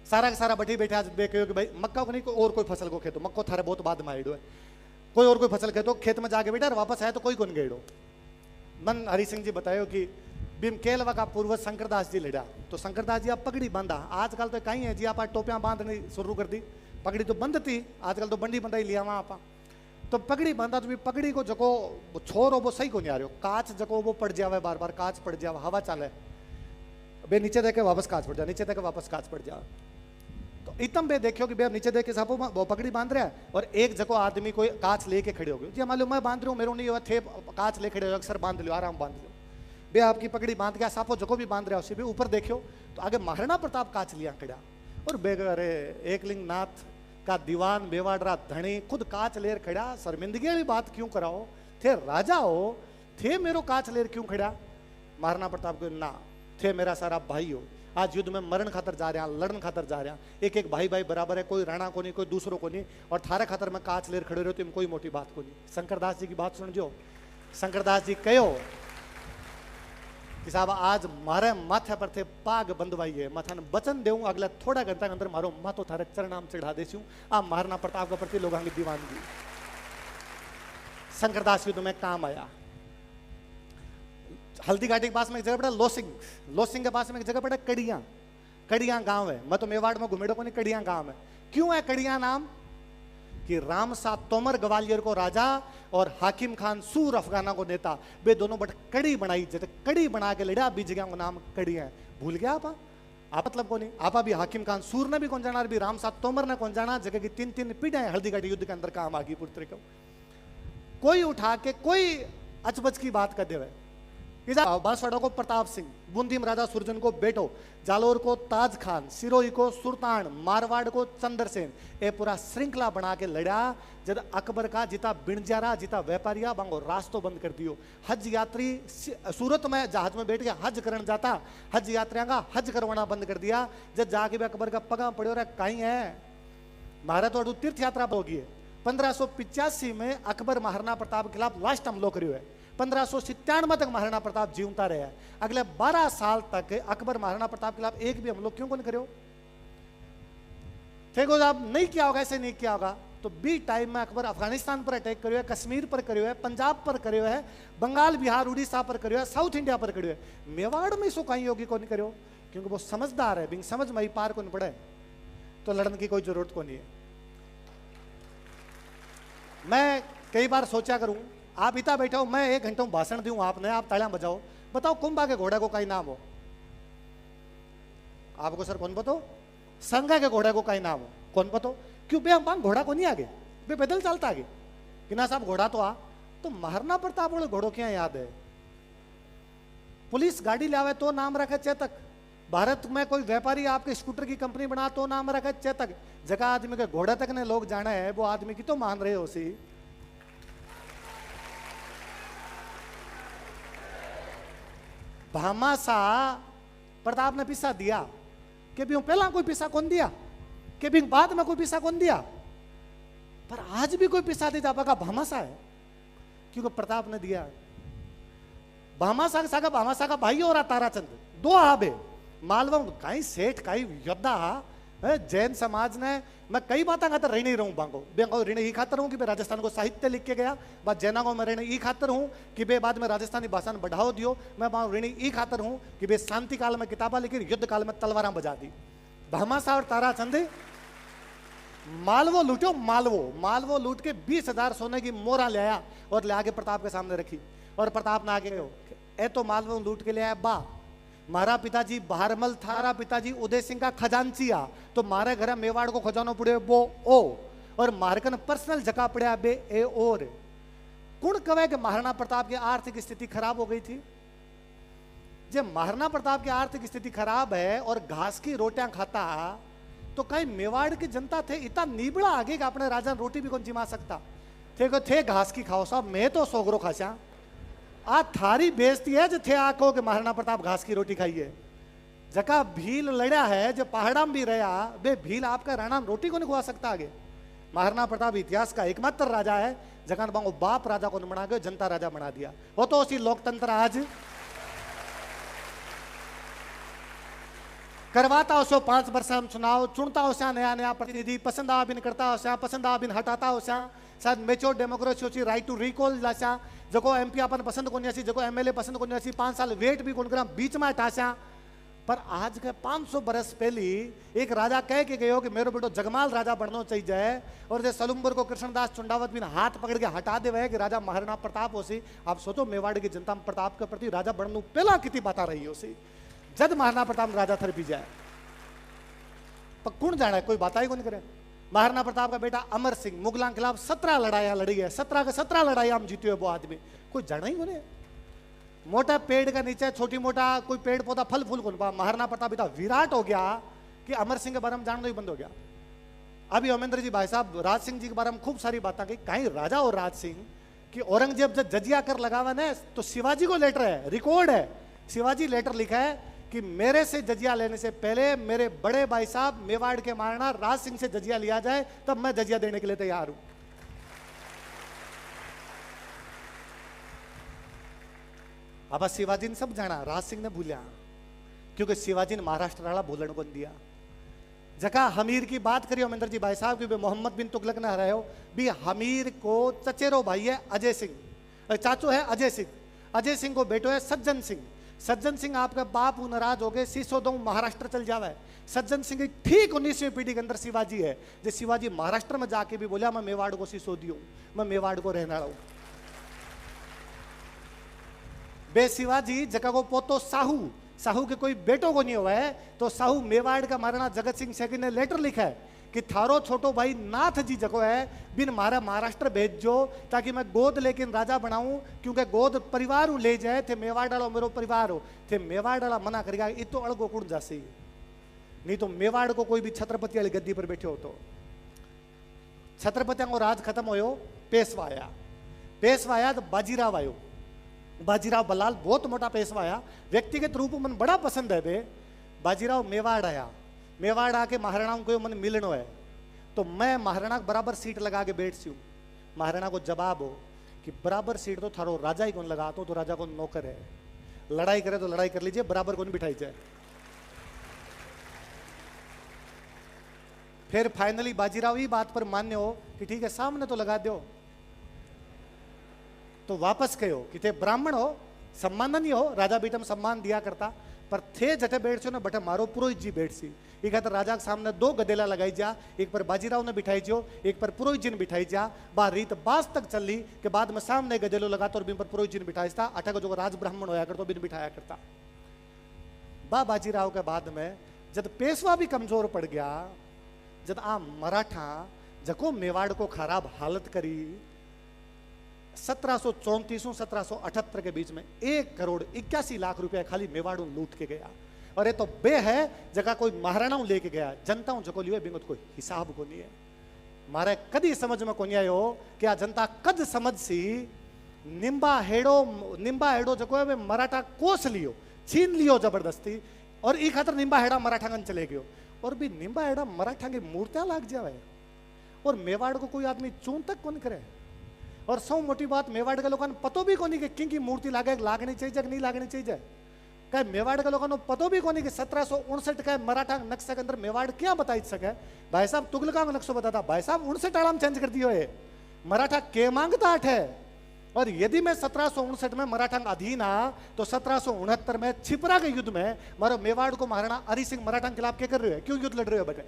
सारा का सारा बठी बैठा कहो कि भाई मक्का को नहीं कोई और कोई फसल को खेतो मक्को थारे बहुत बाद में आइडो है कोई और कोई फसल खेतो खेत में जाके बैठा और वापस आया तो कोई कौन गेड़ो। मन हरी सिंह जी बतायो कि भीम केलवा का पूर्वज शंकरदास जी लड़ा तो शंकरदास जी आप पगड़ी बांधा आजकल तो कहीं है जी आप टोपियां बांधनी शुरू कर दी पगड़ी तो बंद थी आजकल तो बंडी बंधाई लिया वहां आप तो पगड़ी बांधा तो भी पगड़ी को जको छोर हो वो सही को नहीं आ रहे हो कांच जको वो पड़ जावे बार बार कांच पड़ जावे हवा चले बे नीचे देखे वापस कांच पड़ जाए नीचे देखे वापस कांच पड़ जाए तो इतम बे देखियो कि बे नीचे देखे सापो वो पगड़ी बांध रहा है और एक जको आदमी कोई कांच लेके खड़े हो गए जी मालूम मैं बांध रहा हूँ मेरे नहीं हुआ थे कांच ले खड़े हो अक्सर बांध लो आराम बांध लो बे आपकी पगड़ी बांध गया सापो जको भी बांध रहा है उसी भी ऊपर देखियो तो आगे महाराणा प्रताप कांच लिया खड़ा और बे अरे एकलिंग नाथ का दीवान बेवाडरा धनी खुद कांच लेर खड़ा शर्मिंदगी वाली बात क्यों कराओ थे राजा हो थे मेरो कांच लेर क्यों खड़ा। महाराणा प्रताप को ना थे मेरा सारा भाई हो आज युद्ध में मरण खातर जा रहा लड़न खातर जा रहा एक एक भाई भाई बराबर है कोई राणा को नहीं कोई दूसरों को नहीं और थारे खातर में कांच लेर खड़े रहो तो कोई मोटी बात को नहीं। शंकरदास जी की बात सुन जो शंकरदास जी कहो कि साहब आज मारे माथे पर थे पाग बंधवाई है माथा ने वचन देऊं अगला थोड़ा घंटा के अंदर मारो माथो थारे चरणाम चढ़ा देसी आ महाराणा प्रताप के प्रति लोगों की दीवानगी। शंकरदास युद्ध में काम आया। हल्दी घाटी के पास में एक जगह पड़ा लोसिंग के पास में एक जगह पड़ा कड़िया गांव है। मैं तो मेवाड़ में घुमेड़ो को नहीं कड़िया गांव है। क्यों है कड़िया नाम कि रामसा तोमर ग्वालियर को राजा और हाकिम खान सूर अफगाना को नेता वे दोनों बट कड़ी बनाई जैसे कड़ी बना के लड़ा बीच गया नाम कड़ी है भूल गया आप मतलब को नहीं आपा भी हाकिम खान सूर ने भी कौन जाना भी रामसा तोमर ने कौन जाना जगह की 3 पीढ़ियां हल्दी घाटी युद्ध के अंदर काम आ गई पुत्र को कोई उठा के कोई अचबच की बात कर देवे बांसवाड़ा को प्रताप सिंह, बूंदी में राजा सुरजन को बेटो, जालोर को ताज खान, सिरोही को सुल्तान, मारवाड़ को चंद्रसेन। ये पूरा श्रृंखला बना के लड़ा। जब अकबर का जिता बिणजारा जिता व्यापारिया बांगो रास्तों बंद कर दियो। हज यात्री सूरत में जहाज में बैठ के हज करने जाता, हज यात्रियों का हज करवाना बंद कर दिया। जब जाके भी अकबर का पगा पड़े रहा कहीं है महाराज तो तीर्थ यात्रा होगी है। 1585 में अकबर महाराणा प्रताप के खिलाफ लास्ट हमलो करियो है। 1597 तक महाराणा प्रताप जीवता रहे। अगले 12 साल तक अकबर महाराणा प्रताप के खिलाफ एक भी हमलो क्यों कौन करियो? देखो आप नहीं किया होगा, ऐसे नहीं किया होगा। तो बी टाइम में अकबर अफगानिस्तान पर अटैक करियो है, कश्मीर पर करियो है, पंजाब पर करियो है, बंगाल बिहार उड़ीसा पर करियो है, साउथ इंडिया पर करियो है। मेवाड़ में सो कहीं होगी कौन करियो? क्योंकि वो समझदार है, बिंग समझ में ही पार कौन पड़े तो लड़ने की कोई जरूरत को नहीं है। मैं कई बार सोचा करूं, आप इतना बैठे हो, मैं 1 घंटा भाषण दूं आपने, आप तालियां बजाओ, बताओ कुंभा के घोड़े को कई नाम हो? आपको सर कौन बताओ? संगा के घोड़े को कई नाम हो? कौन बताओ? क्यों बे हम घोड़ा को नहीं आगे, बे पैदल चलता आगे कि ना साहब घोड़ा तो आ। तो महाराणा प्रताप वाले घोड़ों क्या याद है? पुलिस गाड़ी लावे तो नाम रखे चेतक। भारत में कोई व्यापारी आपके स्कूटर की कंपनी बना तो नाम रखे चेतक। जगह आदमी के घोड़े तक ने लोग जाना है, वो आदमी की तो मान रहे हो सी। भामासा प्रताप ने पिसा दिया कि भी पहला कोई पिसा कौन दिया, कि भी बाद में कोई पिसा कौन दिया, पर आज भी कोई पिसा दे जाएगा भामासा है क्योंकि प्रताप ने दिया। भामासा का भाई और ताराचंद दो आबे मालवा कहीं सेठ कहीं योद्धा है। जैन समाज ने, मैं कई बातें खाता रह नहीं रहूं बांगो बेंगो ऋण ही खातर हूं कि राजस्थान को साहित्य लिख के गया, बात जैना को मैं ऋण ही खातर हूं कि बे बाद में राजस्थानी भाषा में बढ़ाओ दियो। मैं ऋण ही खातर हूं कि बे शांति काल में किताबा लिखी, युद्ध काल में तलवारा बजा दी। भामासा और ताराचंद मालवो लूटो, मालवो लूट के 20,000 सोने की मोहरा ले आया और ले आके प्रताप के सामने रखी। और प्रताप ने आगे ए तो मालवो लूट के ले आया बा, मारा पिताजी बहारमल थारा पिताजी उदय सिंह का खजांचिया, तो मारे घर मेवाड़ को खजानो पड़े वो ओ, और मारकन पर्सनल जगह पड़ा बे ए और। कुण कहे कि महाराणा प्रताप की आर्थिक स्थिति खराब हो गई थी। जब महाराणा प्रताप की आर्थिक स्थिति खराब है और घास की रोटियां खाता तो कहीं मेवाड़ की जनता थे इतना नीबड़ा आगे कि अपने राजा रोटी भी कौन जिमा सकता थे घास की खाओ साहब, मैं तो सोगरो खासा आ थारी बेइज्जती है जो थे आको के महाराणा प्रताप घास की रोटी खाइए। जका भील लड़ा है जो पहाड़ा में भी रहा बे भील आपका राणा रोटी को नहीं खुआ सकता आगे। महाराणा प्रताप इतिहास का एकमात्र राजा है जगह बांगो बाप राजा को बना गया, जनता राजा बना दिया। वो तो उसी लोकतंत्र आज करवाता हो 5 वर्ष हम चुनाव चुनता हो नया नया प्रतिनिधि, पसंद आ बिन करता हो पसंद आ बिन हटाता हो शायद मेच्योर डेमोक्रेसी होची, राइट टू रिकॉल लाशा जको एमपी अपन पसंद को नहीं जको एमएलए पसंद को नहीं 5 साल वेट भी कौन बीच में हटाशा। पर आज के 500 बरस पहली एक राजा कह के गयो कि मेरे बेटो जगमाल राजा बनना चाहिए और जे सलुम्बर को कृष्णदास चुंडावत बिन हाथ पकड़ के हटा दे कि राजा महाराणा प्रताप हो सी। आप सोचो मेवाड़ की जनता में प्रताप के प्रति राजा बनने पहला कितनी बात रही हो सी जद महाराणा प्रताप राजा थर पी जाए। पर कौन जाना है, कोई बात ही कौन करे। महाराणा प्रताप का बेटा अमर सिंह मुगलों के खिलाफ 17 लड़ाइयां लड़ी है, 17 के 17 लड़ाइयां हम जीते हुए वो आदमी, कोई जाना ही कौन। मोटा पेड़ का नीचे छोटी मोटा कोई पेड़ पौधा फल फूल कौन पा। महाराणा प्रताप इतना विराट हो गया कि अमर सिंह के बारे में जानना ही बंद हो गया। अभी अमेंद्र जी भाई साहब राज सिंह जी के बारे में खूब सारी बातें की, कहीं राजा और राज सिंह कि औरंगजेब जब जजिया कर लगावा ने तो शिवाजी को लेटर है, रिकॉर्ड है, शिवाजी लेटर लिखा है कि मेरे से जजिया लेने से पहले मेरे बड़े भाई साहब मेवाड़ के महाराणा राज सिंह से जजिया लिया जाए तब मैं जजिया देने के लिए तैयार हूं। अब शिवाजी ने सब जाना, राज सिंह ने भूलिया क्योंकि शिवाजी ने महाराष्ट्र वाला बोलन को दिया। जगह हमीर की बात करियो अमेंद्र जी भाई साहब की मोहम्मद बिन तुगलक ने हरायो भी हमीर को चचेरो भाई है अजय सिंह, चाचो है अजय सिंह, अजय सिंह को बेटो है सज्जन सिंह। सज्जन सिंह आपका बाप नाराज हो गए सिसोदों महाराष्ट्र चल जावे। सज्जन सिंह ठीक 19वीं पीढ़ी के अंदर शिवाजी है, जो शिवाजी महाराष्ट्र में जाके भी बोला मैं मेवाड़ को सिसोदी हूं, मैं मेवाड़ को रहना हूं। बे शिवाजी जगह को पोतो साहू, साहू के कोई बेटो को नहीं हुआ है तो साहू मेवाड़ का महाराणा जगत सिंह सेकंड ने लेटर लिखा है कि थारो छोटो भाई नाथ जी जको है बिन मारा महाराष्ट्र भेजो ताकि मैं गोद लेकिन राजा बनाऊं, क्योंकि गोद परिवार हूं ले जाए थे मेवाड़ डालो मेरो परिवार हो थे मेवाड़ डाला मना करेगा ये तो अड़गो कुड़ जासी, नहीं तो मेवाड़ को कोई भी छत्रपति वाली गद्दी पर बैठे हो तो छत्रपतियों को राज खत्म होयो, पेशवा आया तो बाजीराव आयो, बाजीराव बलाल बहुत मोटा पेशवा आया, व्यक्तिगत रूप में बड़ा पसंद है बे। बाजीराव मेवाड़ आया, मेवाड़ आके महाराणा को मन मिलनो है तो मैं महाराणा बराबर सीट लगा के बैठ सी। महाराणा को जवाब हो कि बराबर सीट तो थारो राजा ही कौन लगा तो राजा को नौकर है, लड़ाई करे तो लड़ाई कर लीजिए, बराबर कौन बिठाई जाए। फिर फाइनली बाजीराव ही बात पर मान्य हो कि ठीक है सामने तो लगा दो, तो वापस कहो कि थे ब्राह्मण हो सम्मान नहीं हो, राजा बेटम सम्मान दिया करता पर थे जटे बैठ ना बटे मारो पुरोहित जी बैठ सी। एक खातर राजा के सामने दो गदेला लगाई जा, एक पर बाजीराव ने बिठाई जो, एक पर पुरोहित जी ने बिठाई जा। बार रीत बास तक चली के बाद में सामने गदेलो लगाता और बिन पर पुरोहित जी ने बिठाई था, अटक जो राज ब्राह्मण होया करता बिन बिठाया करता। बाजीराव के बाद में जब पेशवा भी कमजोर पड़ गया, जब आ मराठा जको मेवाड़ को खराब हालत करी, 1734-1778 के बीच में 1,81,00,000 रुपया खाली मेवाड़ू लूट के गया। और ये तो बे है जगह कोई महाराणाओं लेके गया, जनताओं जको लियो बिंगत कोई हिसाब को नहीं है। मारे कदी समझ में को नहीं आयो कि आ जनता कद समझ सी निम्बा हेड़ो जको है मराठा कोस लियो, छीन लियो जबरदस्ती, और ई खातर निम्बा हेड़ा मराठागन चले गयो। और भी निम्बा हेड़ा मराठा की मूर्तियां लाग जावे और मेवाड़ को कोई आदमी चून तक कौन करे। और सौ मोटी बात मेवाड़ के लोगों पतो भी कोनी कि किंकी मूर्ति लागे लागनी चाहिए नहीं लागनी चाहिए। कहे मेवाड़ के लोगों पतो भी कोनी कि 1759 का मराठा नक्शे के अंदर मेवाड़ क्या बताई सके। भाई साहब तुगलका का नक्शा बताता, भाई साहब 59 आराम चेंज कर दियो है, मराठा के मांगता है। और यदि मैं 1759 में मराठा अधीन आ तो 1769 में छिपरा के युद्ध में मारो मेवाड़ को महाराणा हरि सिंह मराठा के खिलाफ क्या कर रहे हो, क्यों युद्ध लड़ रहे हो बेटे।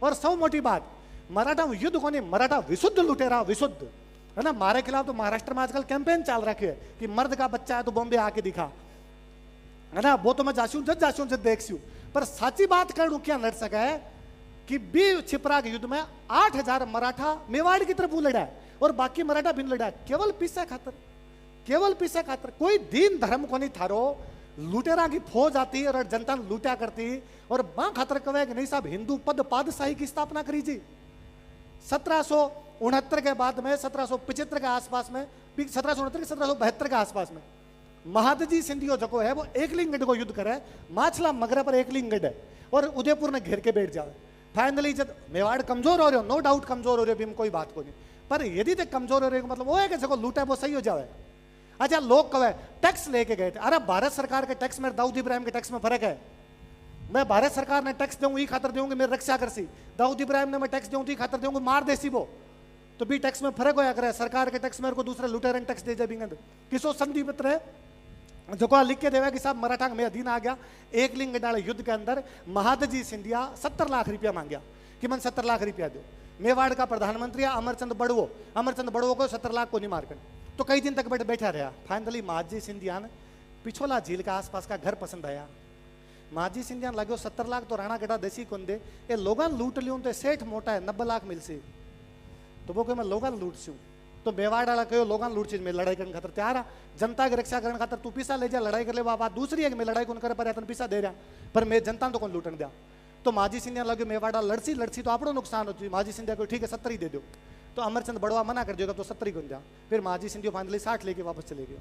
और सौ मोटी बात मराठा युद्ध को नहीं, मराठा विशुद्ध लुटेरा, विशुद्ध है ना। हमारे खिलाफ तो महाराष्ट्र में आजकल कैंपेन चल रखे है कि मर्द का बच्चा है तो बॉम्बे आके दिखा, है ना। वो तो मैं जासूं जब देख सी, पर साची बात करूं क्या लड़ सका है कि बी छिपरा के युद्ध में 8,000 मराठा मेवाड़ की तरफ लड़ा है और बाकी मराठा बिन लड़ा है, केवल पैसा खातर, केवल पैसा खातर। कोई दीन धर्म को नहीं थारो, लुटेरा की फौज आती और जनता लूटा करती और मां खातर कहे कि नहीं साहब हिंदू पद पादशाही की स्थापना करी जी। 1769 के बाद में 1775 के आसपास में, 1769 के 1772 के आसपास में महादजी सिंधियो जको है वो एकलिंगगढ़ को युद्ध करे, माछला मगरा पर एकलिंगगढ़ है और उदयपुर ने घेर के बैठ जाए। फाइनली जब मेवाड़ कमजोर हो रहे हो, नो डाउट कमजोर हो रहे हो, भी कोई बात को नहीं, पर यदि ते कमजोर हो रहे हो मतलब वो है कि जको लूटा है वो सही हो जाए। अच्छा लोग कहे टैक्स लेके गए थे, अरे भारत सरकार के टैक्स में दाऊद इब्राहिम के टैक्स में फर्क है। मैं भारत सरकार ने टैक्स दूंगी खातर दूंगी मेरी रक्षा कर सी, दाऊद इब्राहिम ने मैं टैक्स दूंगी खातर दूंगी मार देसी वो, तो भी टैक्स में फर्क होया करे। सरकार के टैक्स में को दूसरे लुटेरन टैक्स दे जाए बिंगंद किसो संधि पत्र है जो को लिख के देवा कि साहब मराठा में अधीन आ गया। एक लिंग डाले युद्ध के अंदर महादजी सिंधिया 70 लाख रुपया मांगया कि मन 70 लाख रुपया दो। मेवाड़ का प्रधानमंत्री अमरचंद बड़वो को 70 लाख को नहीं मार कर, तो कई दिन तक बैठा रहा। फाइनली महादजी सिंधिया ने पिछोला झील के आसपास का घर पसंद आया। महादजी सिंधिया लगे 70 लाख तो राणा गढ़ा देसी कौन दे, ये लोगन लूट लियो तो सेठ मोटा है 90 लाख मिल सी, तो वो मैं लोगन लूट सी। तो मेवाड़ वाला कहो लोगन लूट चीज में लड़ाई करने खातर तैयार है, जनता की रक्षा करने खातर तू पैसा ले जा लड़ाई कर ले। बात दूसरी है कि मैं लड़ाई कौन करे पर पैसा दे रहा, पर मैं जनता तो कौन लूटन दिया। तो महाजी सिंधिया लगे मेवाड़ा लड़सी तो आपको नुकसान होती। महाजी सिंधिया को ठीक है 70 ही दे दो, तो अमरचंद बड़वा मना कर देगा तो 70 को दिया। फिर महाजी सिंधिया फाइनली 60 लेके वापस चले गए।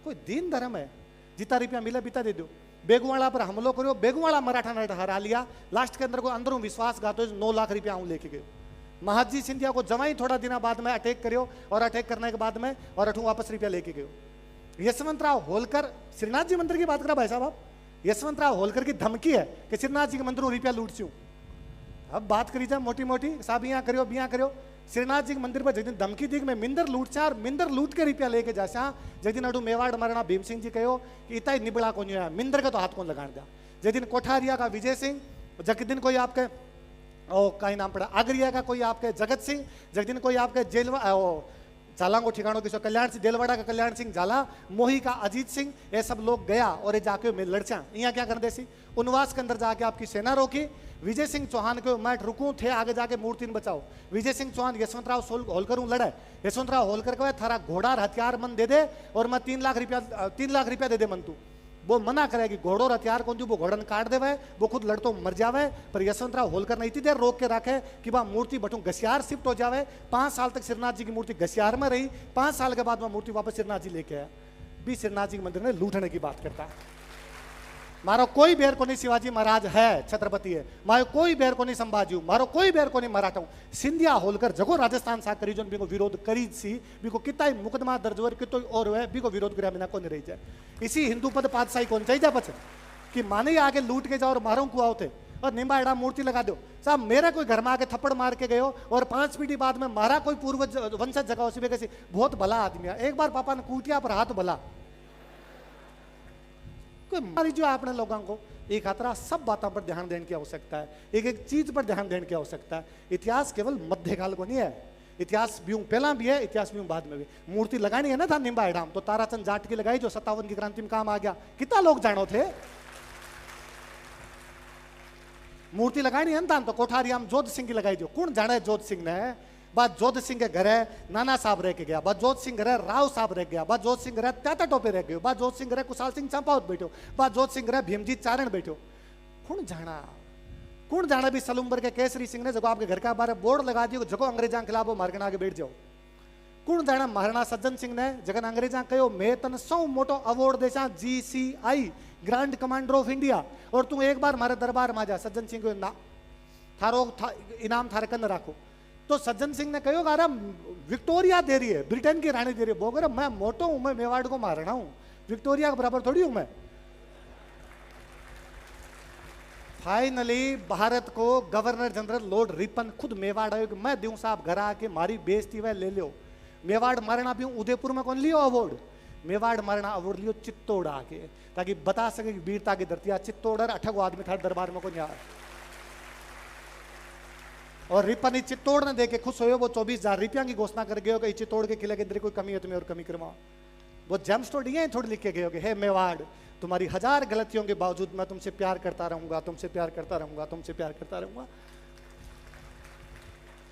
कोई दीन धर्म है, जितना रुपया मिला बीता दे दो। बेगुवाड़ा पर हमलो करो, बेगुवाड़ा मराठा ने हरा लिया, लास्ट के अंदर को अंदरों विश्वासघात 9 लाख रुपया आऊँ लेके गए। महाजी सिंधिया को जमा ही थोड़ा दिन बाद में अटैक करो और अटैक करने के बाद में और अठू वापस रुपया लेके गयो। यशवंतराव होलकर श्रीनाथ जी मंदिर की बात करा भाई साहब, आप यशवंतराव होलकर की धमकी है कि श्रीनाथ जी के मंदिरों रुपया लूट चू। अब बात करी जाए मोटी मोटी साहब यहाँ करो बिया करो। श्रीनाथ जी के मंदिर पर जिस दिन धमकी दी मैं मिंदर लूट चा और मिंदर लूट के रुपया लेके जा जिस दिन अडू मेवाड़ महाराणा भीम सिंह जी कहो कि इतना ही निबड़ा को नहीं आया, मिंदर का तो हाथ कौन लगा दिया। जिस दिन कोठारिया का विजय सिंह, जग दिन कोई आपके कहीं नाम पड़ा आगरिया का कोई आपके जगत सिंह, जग दिन कोई आपके जेल झाला को ठिकानों किसो कल्याण सिंह देलवाड़ा का कल्याण सिंह झाला, मोही का अजीत सिंह, ये सब लोग गया और ये जाके में लड़चा यहाँ क्या कर देसी उनवास के अंदर जाके आपकी सेना रोकी। विजय सिंह चौहान को मैं रुकूं थे आगे जाके मूर्ति बचाओ। विजय सिंह चौहान यशवंतराव होलकर लड़े। यशवंतराव होलकर को थारा घोड़ा और हथियार मन दे दे और मैं 3 लाख रुपया दे दे मन तू। वो मना करे कि घोड़ो और हथियार कौन वो घोड़न काट देवे, वो खुद लड़तो मर जावे। पर यशवंतराव होलकर ने इतनी देर रोक के रखे कि वह मूर्ति बटू घसियार शिफ्ट हो जावे। 5 साल तक श्रीनाथ जी की मूर्ति घसियार में रही। 5 साल के बाद वह मूर्ति वापस श्रीनाथ जी लेके आया। भी श्रीनाथ जी मंदिर ने लूटने की बात करता है। मारो कोई बेर को नहीं शिवाजी महाराज है, छत्रपति है। मारो कोई बेर को नहीं संभाजी, मारो कोई बेर को नहीं मराठा हूं। सिंधिया होलकर जगो राजस्थान सा करी जो बिको विरोध करी सी, बिको कितना मुकदमा दर्ज हो कितो और है बिको विरोध कर बिना कौन रही जाए। इसी हिंदू पद पातशाही कौन चाहिए बच कि माने आगे लूट के जाओ और मारो कुआओ थे और निम्बा एड़ा मूर्ति लगा दो साहब। मेरा कोई घर में आके थप्पड़ मार के गयो और 5 पीढ़ी बाद में मारा कोई पूर्वज वंशज जगह उसी कैसी बहुत भला आदमी है। एक बार पापा ने कूटिया पर हाथ भला मारी जो आपने लोगों को एक खतरा सब बातों पर ध्यान देने की आवश्यकता है। एक एक चीज पर ध्यान देने की आवश्यकता है। इतिहास केवल मध्यकाल को नहीं है, इतिहास भी पहला भी है, इतिहास भी बाद में भी। मूर्ति लगानी है ना था निम्बा एडाम तो ताराचंद जाट की लगाई जो 57 की क्रांति में काम आ गया। कितना लोग जानो थे मूर्ति लगानी है ना तो कोठारियाम जोध सिंह की लगाई जो कौन जाने जोध सिंह ने। बाद जोध सिंह के घर है नाना साहब रह के गया, बाद जोध सिंह घर है राव साहब रह गया, बाद जोध सिंह घर है त्याता टोपे रह गयो, बाद जोध सिंह घर है कुशाल सिंह चंपावत बैठो, बाद जोध सिंह घर है भीमजीत चारण बैठो। कौन जाना भी सलूम्बर के केसरी सिंह ने जगह आपके घर का बारे बोर्ड लगा दियो जगह अंग्रेजा के खिलाफ मार्गन आगे बैठ जाओ। कौन जाना महाराणा सज्जन सिंह ने जगन अंग्रेजा कहो मैं तन सौ मोटो अवॉर्ड देसा GCI grand commander of India और तू एक बार मारे दरबार में जा। सज्जन सिंह को थारो इनाम थारे कन राखो। तो सज्जन सिंह ने कहो अरे विक्टोरिया दे रही है, ब्रिटेन की रानी दे रही है। बोल मैं मोटो हूं, मैं मेवाड़ को मारना हूं, विक्टोरिया के बराबर थोड़ी हूं मैं। फाइनली भारत को गवर्नर जनरल लॉर्ड रिपन खुद मेवाड़ आयो कि मैं दूं साहब घर आके मारी बेइज्जती वह ले लो। मेवाड़ मारना भी उदयपुर में कौन लियो अवार्ड, मेवाड़ मारना अवार्ड लियो चित्तौड़ आके ताकि बता सके वीरता की धरती चित्तौड़ 8 आदमी था दरबार में कौन यार। और रिपन चित्तौड़ ने देखे खुश हो वो 24,000 रुपया की घोषणा कर गए कि चित्तौड़ के किले के अंदर कोई कमी है तुम्हें और कमी करवाओ। वो जेम्स ये थोड़ी लिख के गए कि हे मेवाड़ तुम्हारी 1000 गलतियों के बावजूद मैं तुमसे प्यार करता रहूंगा, तुमसे प्यार करता रहूंगा, तुमसे प्यार करता रहूंगा।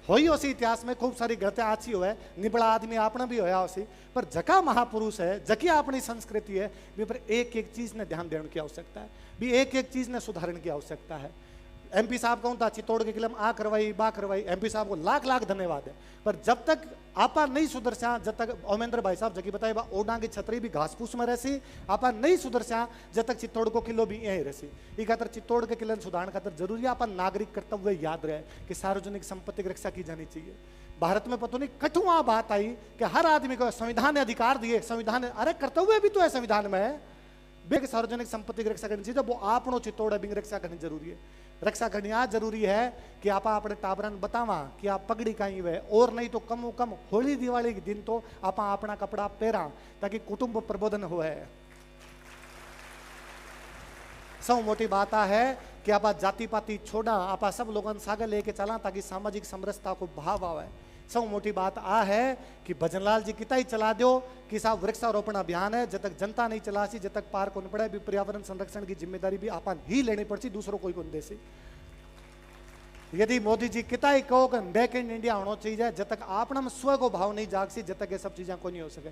होई उसी इतिहास में खूब सारी गलतियां आची हो है, निबड़ा आदमी आपने भी होया उसी पर जका महापुरुष है जकी अपनी संस्कृति है भी पर एक एक चीज ने ध्यान देने की आवश्यकता है, भी एक एक चीज ने सुधारने की आवश्यकता है। MP साहब कहूँ था चित्तौड़ के किले में आ करवाई बा करवाई, MP साहब को लाख लाख धन्यवाद है। पर जब तक आपा नहीं सुधरसा जब तक ओमेंद्र भाई साहब जगी बताए बा ओडा की छतरी भी घास फूस में रहसी, आपा नहीं सुधरसा जब तक चित्तौड़ को किलो भी यही रहसी। ई खातर चित्तौड़ के किले सुधारण खातर जरूरी है आपा नागरिक कर्तव्य याद रहे कि सार्वजनिक संपत्ति की रक्षा की जानी चाहिए। भारत में पता नहीं कठुआ बात आई कि हर आदमी को संविधान ने अधिकार दिए, संविधान अरे कर्तव्य भी तो है संविधान में बेग सार्वजनिक संपत्ति की रक्षा करनी चाहिए। वो आपनो चित्तौड़ बिंग रक्षा करनी जरूरी है। रक्षा करनी आज जरूरी है कि आप अपने टाबरन बतावा कि आप पगड़ी कहीं वे और नहीं तो कम कम होली दिवाली के दिन तो आप अपना कपड़ा पहरा ताकि कुटुंब प्रबोधन हो। सब मोटी बात है कि आप जाति पाति छोड़ा आप सब लोगों सागर लेके चला ताकि सामाजिक समरसता को भाव आवे। सब मोटी बात है कि भजनलाल जी कितना ही चला दो कि साहब वृक्षारोपण अभियान है, जब तक जनता नहीं चलासी जब तक पार कौन पड़े भी पर्यावरण संरक्षण की जिम्मेदारी भी आप ही लेनी पड़ती, दूसरों कोई कौन देसी। यदि मोदी जी कितना ही कहो कि मेक इन इंडिया होना चाहिए जब तक अपना स्व को भाव नहीं जागसी जब तक ये सब चीजें को नहीं हो सके।